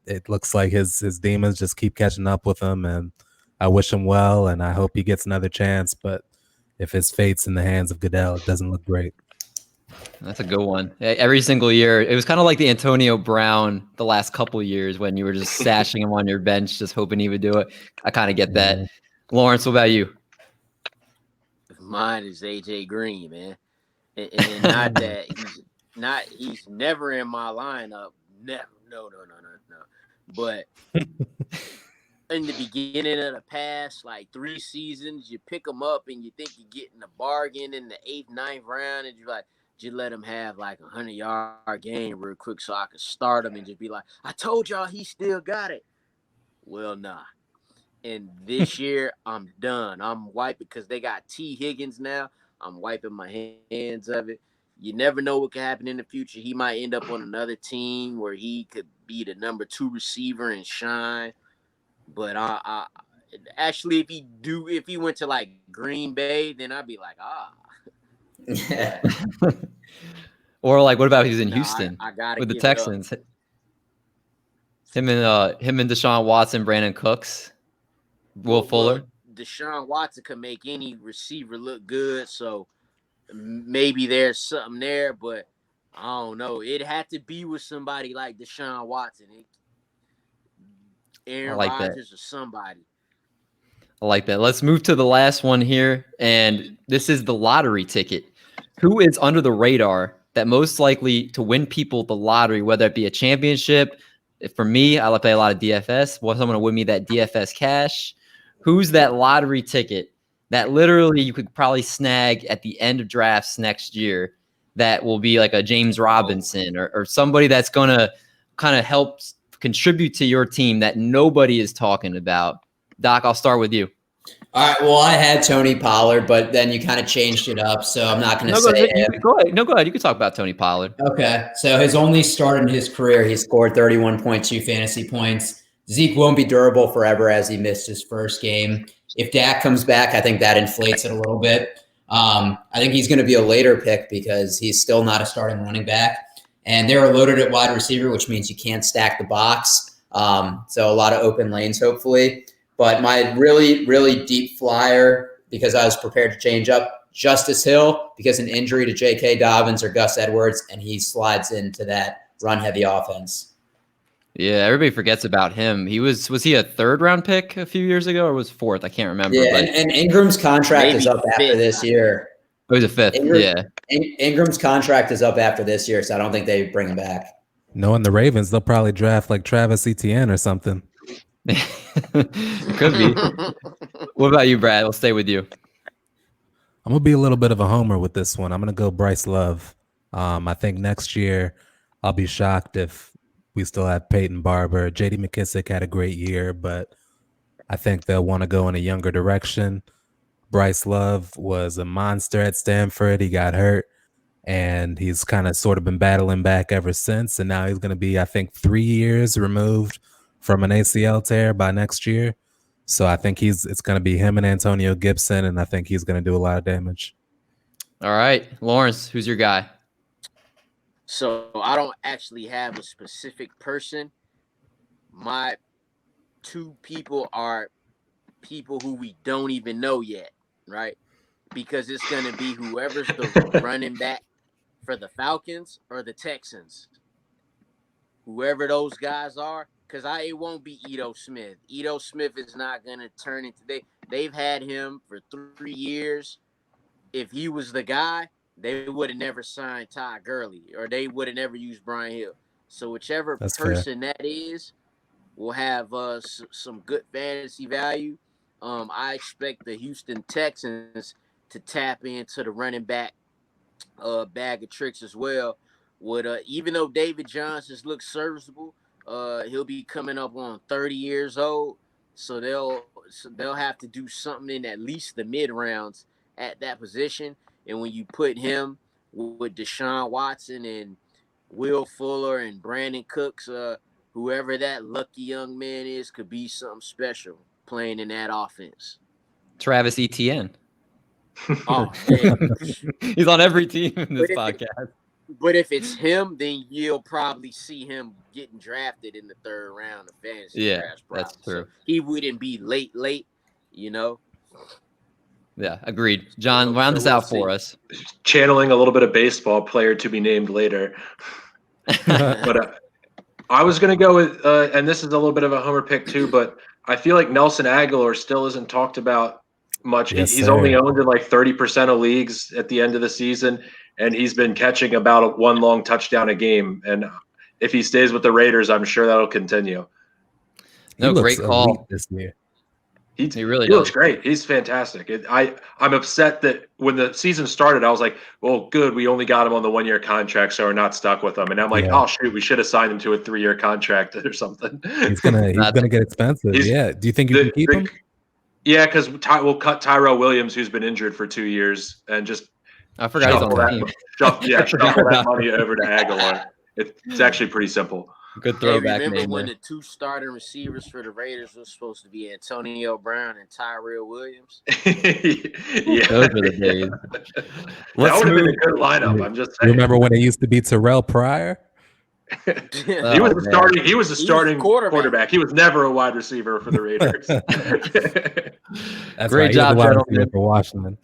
it looks like his demons just keep catching up with him. And I wish him well, and I hope he gets another chance. But if his fate's in the hands of Goodell, it doesn't look great. That's a good one. Every single year, it was kind of like the Antonio Brown the last couple of years when you were just stashing him on your bench, just hoping he would do it. I kind of get that. Lawrence, what about you? Mine is AJ Green, man, and not that he's never in my lineup. Never, no. But in the beginning of the past, like 3 seasons, you pick him up and you think you're getting a bargain in the 8th, 9th round, and you're like, just let him have like a 100-yard game real quick so I could start him and just be like, I told y'all he still got it. Well, nah. And this year, I'm done. I'm wiping because they got T. Higgins now. I'm wiping my hands of it. You never know what could happen in the future. He might end up on another team where he could be the number 2 receiver and shine. But I actually, if he went to like Green Bay, then I'd be like, Yeah. Or like, what about if he's in Houston I gotta with the give Texans? Him and Deshaun Watson, Brandon Cooks, Will Fuller. Deshaun Watson could make any receiver look good, so maybe there's something there, but I don't know. It had to be with somebody like Deshaun Watson, Aaron Rodgers, or somebody. I like that. Let's move to the last one here, and this is the lottery ticket. Who is under the radar that most likely to win people the lottery, whether it be a championship? For me, I play a lot of DFS. Want someone to win me that DFS cash? Who's that lottery ticket that literally you could probably snag at the end of drafts next year that will be like a James Robinson or somebody that's going to kind of help contribute to your team that nobody is talking about? Doc, I'll start with you. All right. Well, I had Tony Pollard, but then you kind of changed it up, so I'm not going to say him. Go ahead. No, go ahead. You can talk about Tony Pollard. Okay. So his only start in his career, he scored 31.2 fantasy points. Zeke won't be durable forever as he missed his first game. If Dak comes back, I think that inflates it a little bit. I think he's going to be a later pick because he's still not a starting running back. And they're loaded at wide receiver, which means you can't stack the box. So a lot of open lanes, hopefully. But my really, really deep flyer, because I was prepared to change up, Justice Hill, because an injury to J.K. Dobbins or Gus Edwards, and he slides into that run-heavy offense. Yeah, everybody forgets about him. Was he a 3rd-round pick a few years ago, or was 4th? I can't remember. Yeah, and Ingram's contract is up after this year. Oh, he's a 5th, Ingram's contract is up after this year, so I don't think they bring him back. Knowing the Ravens, they'll probably draft like Travis Etienne or something. It could be. What about you, Brad? We'll stay with you. I'm going to be a little bit of a homer with this one. I'm going to go Bryce Love. I think next year I'll be shocked if we still have Peyton Barber. J.D. McKissick had a great year, but I think they'll want to go in a younger direction. Bryce Love was a monster at Stanford. He got hurt, and he's kind of sort of been battling back ever since. And now he's going to be, I think, 3 years removed from an ACL tear by next year. So I think it's going to be him and Antonio Gibson, and I think he's going to do a lot of damage. All right. Lawrence, who's your guy? So I don't actually have a specific person. My 2 people are people who we don't even know yet, right? Because it's going to be whoever's the running back for the Falcons or the Texans. Whoever those guys are, because it won't be Ito Smith. Ito Smith is not gonna turn into they've had him for 3 years. If he was the guy, they would have never signed Todd Gurley, or they would have never used Brian Hill. So whichever That's person that is will have some good fantasy value. I expect the Houston Texans to tap into the running back bag of tricks as well. With even though David Johnson's looks serviceable, he'll be coming up on 30 years old, so they'll have to do something in at least the mid rounds at that position. And when you put him with Deshaun Watson and Will Fuller and Brandon Cooks, whoever that lucky young man is, could be something special playing in that offense. Travis Etienne. Oh, man. He's on every team in this podcast. But if it's him, then you'll probably see him getting drafted in the 3rd round of fantasy drafts. That's true. So he wouldn't be late, you know? Yeah, agreed. John, round this out for us. Channeling a little bit of baseball, player to be named later. But I was going to go with, and this is a little bit of a homer pick too, but I feel like Nelson Aguilar still isn't talked about much. Yes, he's sir. only owned in like 30% of leagues at the end of the season, and he's been catching about one long touchdown a game. And if he stays with the Raiders, I'm sure that'll continue. No, great call this year. He really looks great. He's fantastic. I'm upset that when the season started, I was like, well, good. We only got him on the 1-year contract, so we're not stuck with him. And I'm like, oh, shoot, we should have signed him to a 3-year contract or something. He's gonna get expensive. Yeah. Do you think you can keep him? Yeah, because we'll cut Tyrell Williams, who's been injured for 2 years, and just I forgot he's on the team. Shuffle that money over to Aguilar. It's actually pretty simple. Good throwback. Hey, remember name when there. the 2 starting receivers for the Raiders was supposed to be Antonio Brown and Tyrell Williams? Yeah, those were the days. That would have been a good lineup. I'm just saying. Remember when it used to be Terrell Pryor? He was a starting quarterback. He was never a wide receiver for the Raiders. That's Great job, gentlemen. For Washington.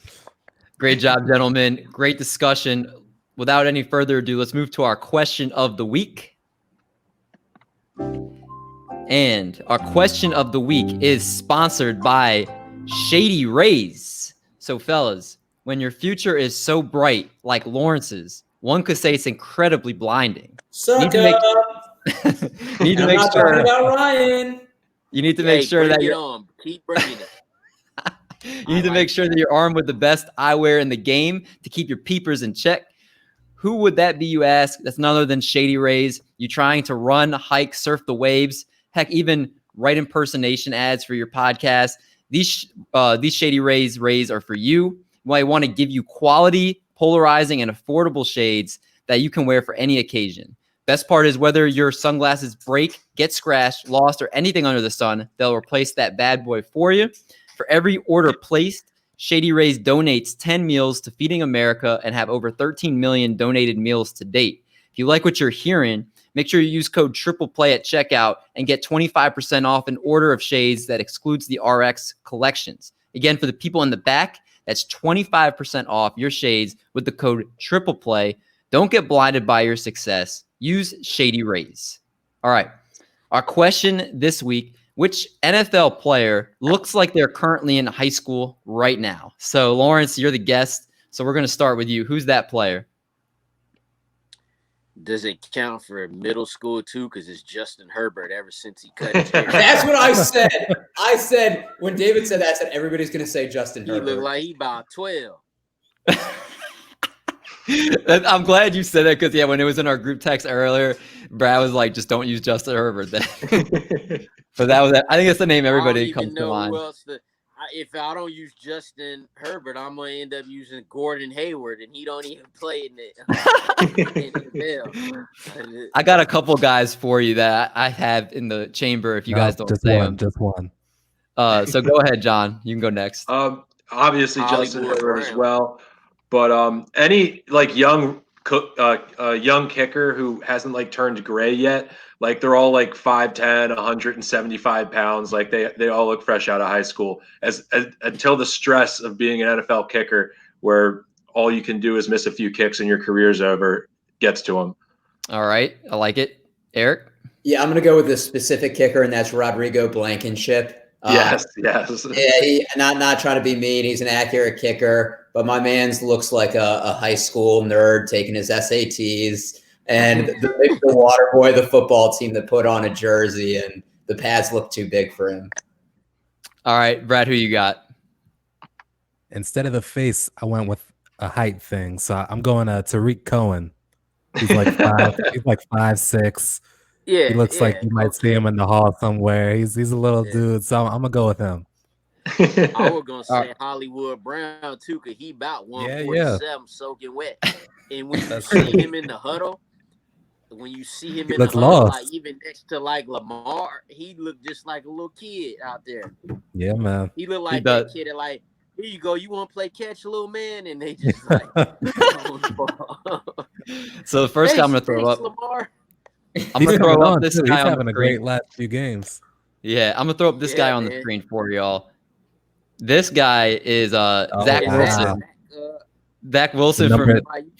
Great job, gentlemen. Great discussion. Without any further ado, let's move to our question of the week. And our question of the week is sponsored by Shady Rays. So, fellas, when your future is so bright like Lawrence's, one could say it's incredibly blinding. Suck You need to make sure. About Ryan. You need to make sure that you're on. Keep bringing it. You need to make sure that you're armed with the best eyewear in the game to keep your peepers in check. Who would that be, you ask? That's none other than Shady Rays. You trying to run, hike, surf the waves, heck, even write impersonation ads for your podcast. These Shady Rays are for you. I want to give you quality, polarizing, and affordable shades that you can wear for any occasion. Best part is whether your sunglasses break, get scratched, lost, or anything under the sun, they'll replace that bad boy for you. For every order placed, Shady Rays donates 10 meals to Feeding America and have over 13 million donated meals to date. If you like what you're hearing, make sure you use code TRIPLEPLAY at checkout and get 25% off an order of shades that excludes the RX collections. Again, for the people in the back, that's 25% off your shades with the code TRIPLEPLAY. Don't get blinded by your success. Use Shady Rays. All right. Our question this week: which NFL player looks like they're currently in high school right now? So, Lawrence, you're the guest, so we're going to start with you. Who's that player? Does it count for middle school, too? Because it's Justin Herbert ever since he cut his hair. That's what I said. I said, when David said that, I said, everybody's going to say Justin He Herbert. looked like he about 12. I'm glad you said that because, yeah, when it was in our group text earlier, Brad was like, just don't use Justin Herbert then. But that was, I think that's the name everybody comes to mind. Who else if I don't use Justin Herbert, I'm going to end up using Gordon Hayward, and he don't even play in the I got a couple guys for you that I have in the chamber if you guys don't say them. Just one. So go ahead, John. You can go next. Obviously, Hollywood Justin Herbert as Brown. well. But any like young kicker who hasn't like turned gray yet, like they're all like 5'10", 175 pounds. Like they all look fresh out of high school. As until the stress of being an NFL kicker, where all you can do is miss a few kicks and your career's over, gets to them. All right, I like it, Eric. Yeah, I'm going to go with a specific kicker, and that's Rodrigo Blankenship. Yes. Yeah, not trying to be mean. He's an accurate kicker, but my man's looks like a high school nerd taking his SATs, and the water boy, the football team that put on a jersey, and the pads look too big for him. All right, Brad, who you got? Instead of the face, I went with a height thing. So I'm going Tariq Cohen. He's like 5. He's like 5'6". Yeah, He looks like you might see him in the hall somewhere. He's a little dude, so I'm gonna go with him. I was gonna say Hollywood Brown too, cause he about 147 soaking wet. And when you see him in the huddle, like even next to like Lamar, he looked just like a little kid out there. Yeah, man. He looked like that kid that like, here you go, you want to play catch, little man, and they just like. So the first guy I'm gonna throw up. Lamar. I'm gonna throw up this guy He's on having the a great last few games. Yeah, I'm gonna throw up this guy on the screen for y'all. This guy is Zach Wilson. Zach Wilson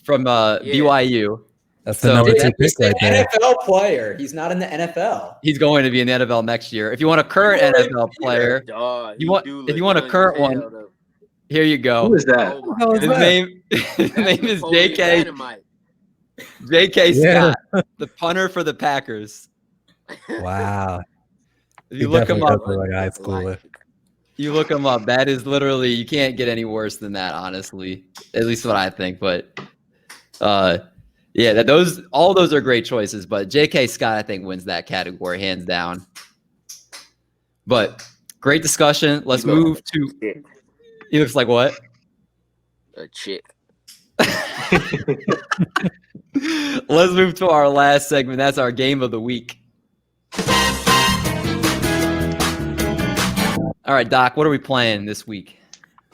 from BYU. That's the number 2 pick right there. NFL player. He's not in the NFL. He's going to be in the NFL next year. If you want a current NFL player, if you want a current one, here you go. Who is that? His name is J.K. Scott, the punter for the Packers. Wow. If you look him up, like high schooler. You look him up. That is literally, you can't get any worse than that, honestly. At least what I think. But yeah, all those are great choices. But J.K. Scott, I think, wins that category hands down. But great discussion. Let's move to. He looks like what? A chick. Let's move to our last segment. That's our game of the week. All right, Doc, what are we playing this week?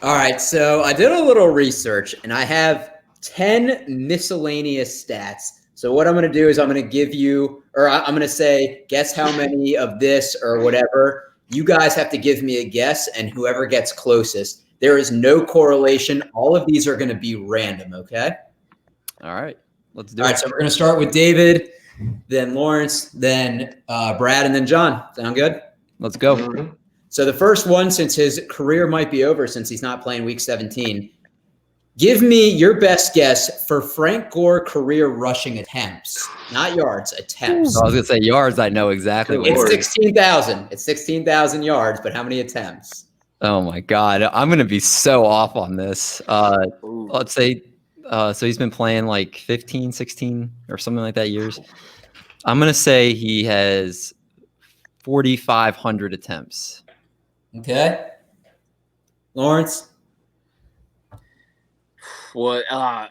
All right, so I did a little research, and I have 10 miscellaneous stats. So what I'm going to do is I'm going to give you, or I'm going to say, guess how many of this or whatever. You guys have to give me a guess, and whoever gets closest. There is no correlation. All of these are going to be random, okay? All right, let's do it. All right, so we're going to start with David, then Lawrence, then Brad, and then John. Sound good? Let's go. Mm-hmm. So the first one, since his career might be over since he's not playing week 17, give me your best guess for Frank Gore career rushing attempts. Not yards, attempts. I was going to say yards. I know exactly. It's 16,000. It's 16,000 yards, but how many attempts? Oh, my God. I'm going to be so off on this. Let's say, so he's been playing like 15, 16 or something like that years. I'm going to say he has 4,500 attempts. Okay. Lawrence? Well, I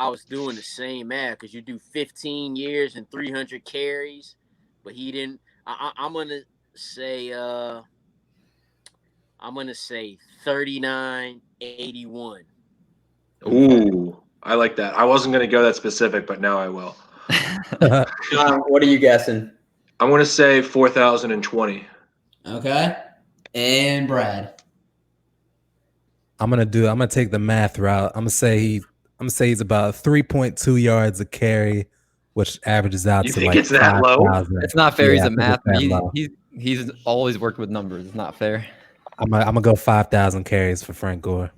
was doing the same math because you do 15 years and 300 carries, but he didn't. I'm gonna say 3981. Ooh, I like that. I wasn't gonna go that specific, but now I will. John, what are you guessing? I'm gonna say 4,020. Okay. And Brad. I'm gonna take the math route. I'm gonna say he's about 3.2 yards a carry, which averages out You to think like it's that 5, low? 000. It's not fair. Yeah, He's a math. he's He's always worked with numbers. It's not fair. I'm gonna go 5,000 carries for Frank Gore.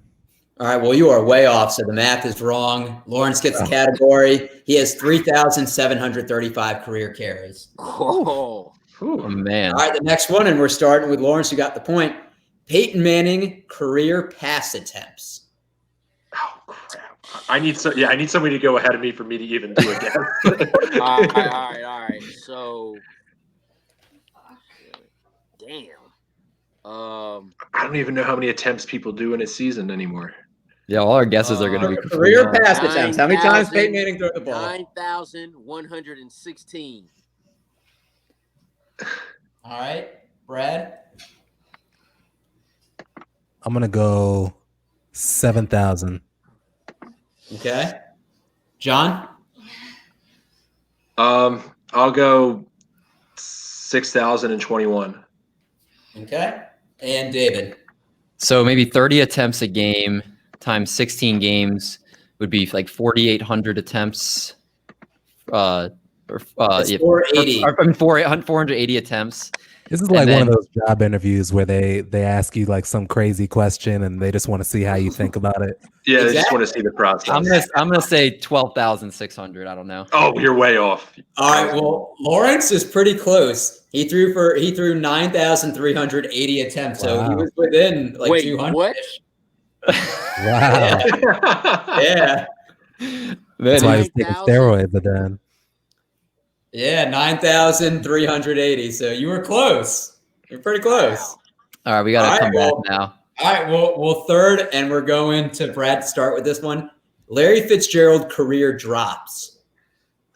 All right, well, you are way off, so the math is wrong. Lawrence gets the category. He has 3,735 career carries. Oh, man. All right, the next one, and we're starting with Lawrence, who got the point. Peyton Manning career pass attempts. Oh crap! I need somebody to go ahead of me for me to even do a guess. all right. So, damn. I don't even know how many attempts people do in a season anymore. Yeah, all our guesses are going to be career pass attempts. How many times Peyton Manning threw the ball? 9,116. All right, Brad. I'm gonna go 7,000. Okay, John. I'll go 6,021. Okay, and David. So maybe 30 attempts a game times 16 games would be like 4,800 attempts, or It's yeah, 480. I mean, 480 attempts. This is And like one then- of those job interviews where they ask you like some crazy question and they just want to see how you think about it. Yeah, they just Exactly. want to see the process. I'm gonna say 12,600. I don't know. Oh, you're way off. All right. Well, Lawrence is pretty close. He threw 9,380 attempts, so he Wow. was within like Wait, 200. what? Wow. Yeah. That's why he's 9,000? taking steroids then. Yeah, 9,380. So you were close. You're pretty close. All right, we gotta All right, come well- back now. All right. Well, third, and we're going to Brad to start with this one. Larry Fitzgerald career drops.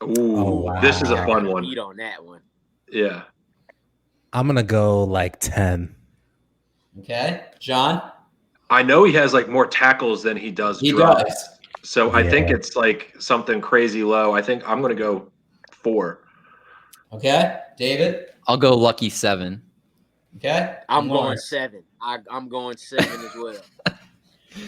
Ooh, Oh, wow. this is a fun one. Beat on that one. Yeah. I'm gonna go like 10. Okay, John. I know he has like more tackles than he does He drops. does. So I think Yeah. it's like something crazy low. I think I'm going to go 4. Okay, David. I'll go lucky 7. Okay, I'm and going Lawrence. 7. I'm going 7 as well.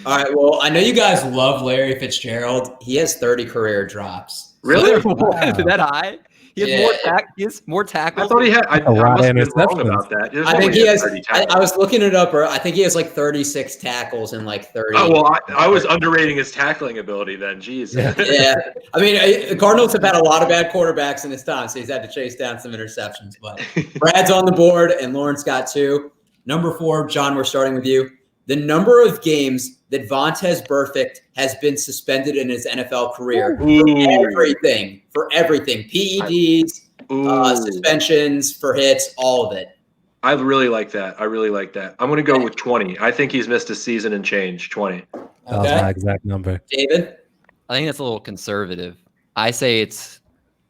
All right. Well, I know you guys love Larry Fitzgerald. He has 30 career drops. Really? What? That high? He has Yeah. He has more I tackles. thought he had. I A lot must of have been wrong interceptions. about that. There's I think only he has. 30 I tackles. was looking it up. I think he has like 36 tackles and like 30. Oh well, I was underrating his tackling ability then. Jeez. Yeah. Yeah, I mean, the Cardinals have had a lot of bad quarterbacks in this time, so he's had to chase down some interceptions. But Brad's on the board, and Lawrence got 2. Number 4, John. We're starting with you. The number of games that Vontaze Burfict has been suspended in his NFL career for everything, PEDs, Ooh. suspensions for hits, all of it. I really like that. I'm going to go with 20. I think he's missed a season and change. 20. That was my Okay, exact number. David. I think that's a little conservative. I say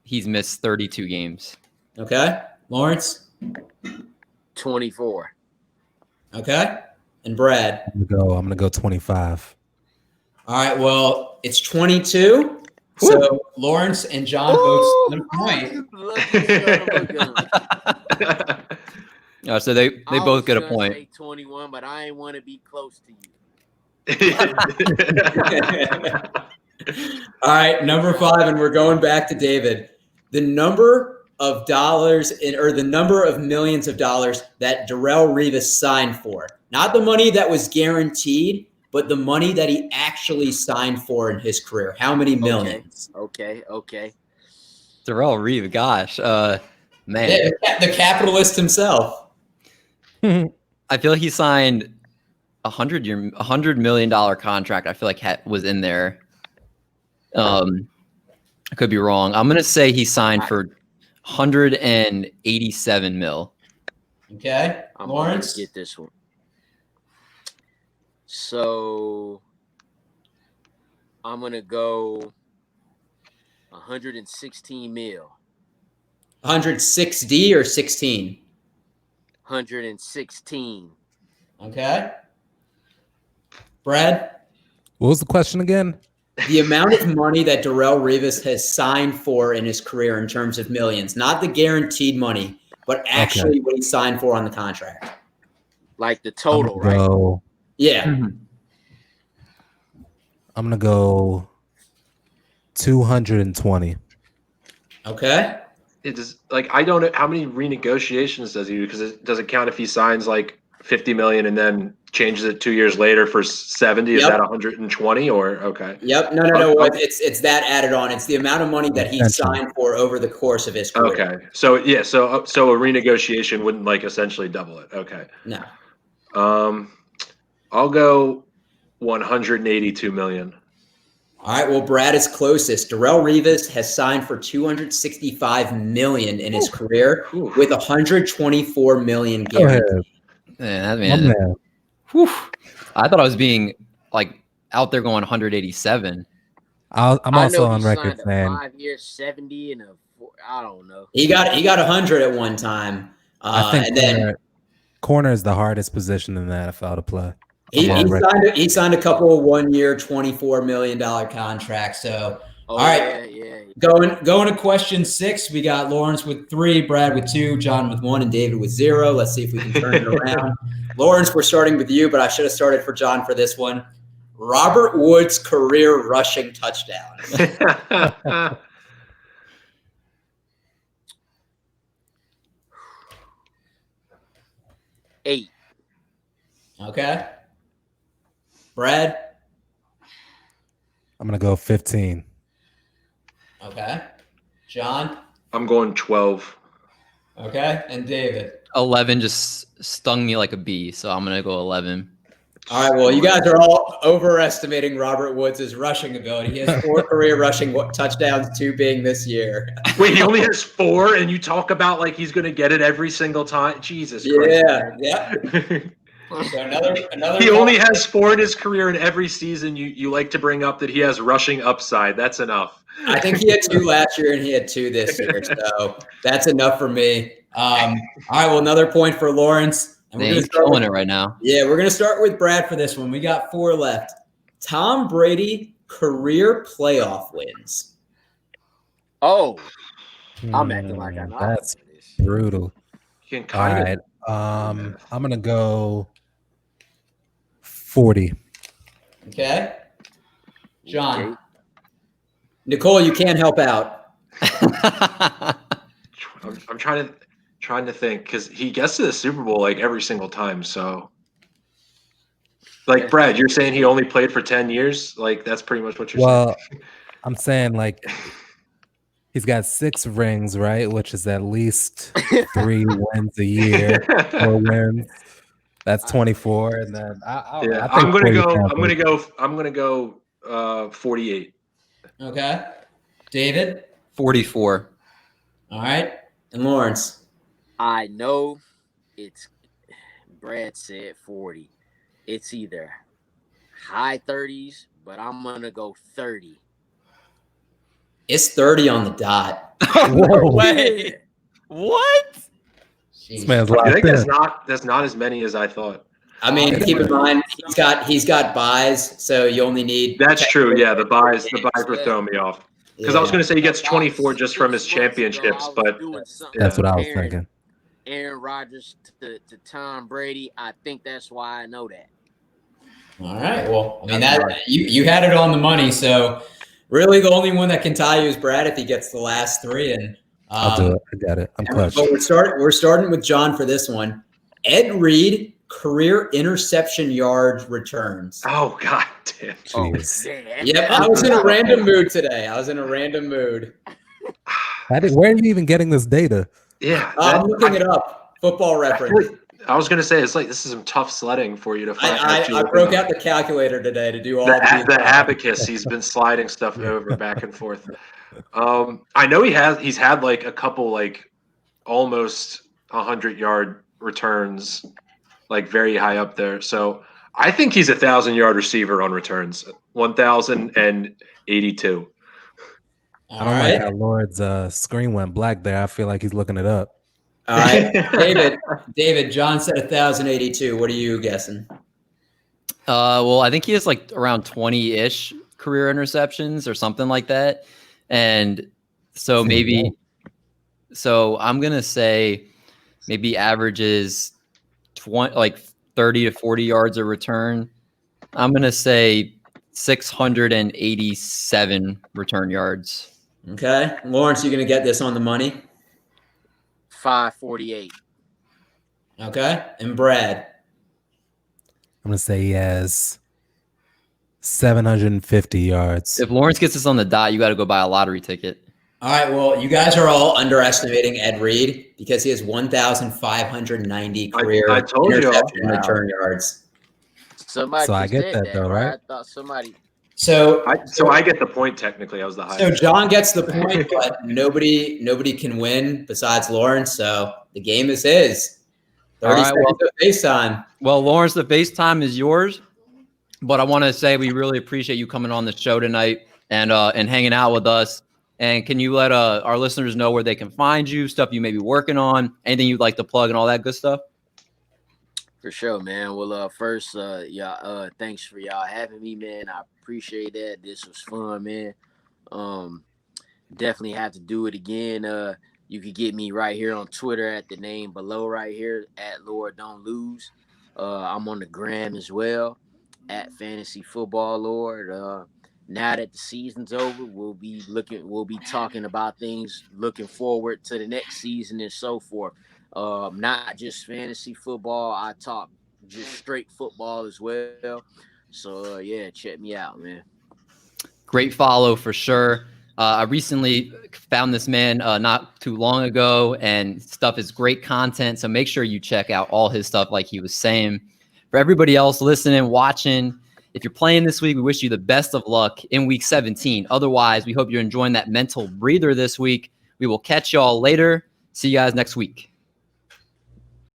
he's missed 32 games. Okay, Lawrence. 24. Okay, and Brad. I'm gonna go 25. All right, well, it's 22. So Lawrence and John both split a point. Lucky son of a gun. So they I both was get a gonna point. say 21, but I ain't want to be close to you. All right, number 5, and we're going back to David. The number of dollars or the number of millions of dollars that Darrelle Revis signed for. Not the money that was guaranteed, but the money that he actually signed for in his career. How many millions? Okay. Darrelle Reeve, gosh, man. Yeah, the capitalist himself. I feel like he signed $100 million contract. I feel like was in there. I could be wrong. I'm gonna say he signed for 187 mil. Okay, I'm Lawrence. gonna get this one. So I'm gonna go 116 mil. 160 or 16? 116. Okay. Brad? What was the question again? The amount of money that Darrelle Revis has signed for in his career in terms of millions, not the guaranteed money, but actually what he signed for on the contract. Like the total, right? Yeah. I'm gonna go 220. Okay. It is like I don't know how many renegotiations does he do because it doesn't count if he signs like 50 million and then changes it 2 years later for 70. Is Yep. that 120 or okay? Yep. No. Okay. It's that added on. It's the amount of money that he signed for over the course of his career. Okay. So yeah. So a renegotiation wouldn't like essentially double it. Okay. No. I'll go 182 million. All right. Well, Brad is closest. Darrelle Revis has signed for $265 million in his career, Ooh. with $124 million Go ahead. guaranteed. Man, My man. Whew. I thought I was being like out there going 187. I'm I also know on he record signed a saying 5-year 70 and I don't know. He got 100 at one time. I think and then corner is the hardest position in the NFL to play. he signed a couple of 1-year, $24 million contracts. So Oh, all right. Yeah. going to question 6. We got Lawrence with 3, Brad with 2, John with 1, and David with 0. Let's see if we can turn it around. Lawrence, we're starting with you, but I should have started for John for this one. Robert Woods' career rushing touchdown. 8. Okay. Brad. I'm gonna go 15. Okay. John. I'm going 12. Okay. And David. 11 just stung me like a bee, so I'm gonna go 11. All right. Well, you guys are all overestimating Robert Woods' rushing ability. He has 4 career rushing touchdowns, 2 being this year. Wait, he only has 4, and you talk about like he's going to get it every single time. Jesus Christ! Yeah. So another. He only has 4 in his career, and every season you like to bring up that he has rushing upside. That's enough. I think he had 2 last year and he had 2 this year, so that's enough for me. All right. Well, another point for Lawrence. And Man, he's killing it right now. Yeah, we're gonna start with Brad for this one. We got 4 left. Tom Brady career playoff wins. Oh, I'm acting like I know. That's brutal. You can All kind right. of. I'm gonna go 40. Okay. John. Nicole, you can't help out. I'm trying to think because he gets to the Super Bowl like every single time. So, like Brad, you're saying he only played for 10 years. Like that's pretty much what you're Well, I'm saying like he's got 6 rings, right? Which is at least 3 wins a year. 4 wins. That's 24, and then saying. Yeah, I think I'm gonna go 48. Okay. David. 44. All right. And Lawrence. I know it's Brad said 40. It's either high 30s, but I'm gonna go 30. It's 30 on the dot. Whoa. Way. What? This man's I locked think in. that's not as many as I thought. I mean, keep in mind he's got buys, so you only need. That's true. Yeah, the buys were throwing me off because I was going to say he gets 24 just from his 6 months ago, championships, I was but doing something That's what I was comparing thinking. Aaron Rodgers to Tom Brady. I think that's why I know that. All right. Well, I mean that you had it on the money, so really the only one that can tie you is Brad if he gets the last 3. And I'll do it. I got it. I'm clutch. But we're starting with John for this one. Ed Reed career interception yards returns. oh god damn. Jeez. Damn. Yep, I was in a random mood today. Where are you even getting this data? Yeah, I'm looking it up. Football Reference. I was going to say it's like this is some tough sledding for you to find. I broke out the calculator today to do all the abacus. He's been sliding stuff over back and forth. I know he's had like a couple like almost 100-yard returns, like very high up there. So I think he's 1,000-yard receiver on returns, 1,082. I don't like how Lord's screen went black there. I feel like he's looking it up. All right, David. John said 1,082. What are you guessing? Well, I think he has like around 20-ish career interceptions or something like that, and so maybe. So I'm gonna say maybe averages 30 to 40 yards a return. I'm gonna say 687 return yards. Okay, Lawrence, you gonna get this on the money? 548. Okay, and Brad. I'm gonna say he has 750 yards. If Lawrence gets this on the dot, you got to go buy a lottery ticket. All right, well, you guys are all underestimating Ed Reed because he has 1,590 career I told you. interception return yards. Somebody So I just get said that, though, right? I thought somebody. So I get the point technically. I was the highest. So John gets the point, but nobody can win besides Lawrence. So the game is his. 30 seconds of FaceTime. Well, Lawrence, the FaceTime is yours. But I want to say we really appreciate you coming on the show tonight and hanging out with us. And can you let our listeners know where they can find you, stuff you may be working on, anything you'd like to plug and all that good stuff? For sure, man. Well, first, thanks for y'all having me, man. I appreciate that. This was fun, man. Definitely have to do it again. You can get me right here on Twitter at the name below right here at Lord Don't Lose. I'm on the gram as well at Fantasy Football Lord. Now that the season's over, we'll be talking about things, looking forward to the next season and so forth. Not just fantasy football. I talk just straight football as well. So yeah, check me out, man. Great follow for sure. I recently found this man not too long ago, and stuff is great content. So make sure you check out all his stuff, like he was saying. For everybody else listening, watching, if you're playing this week, we wish you the best of luck in week 17. Otherwise, we hope you're enjoying that mental breather this week. We will catch y'all later. See you guys next week.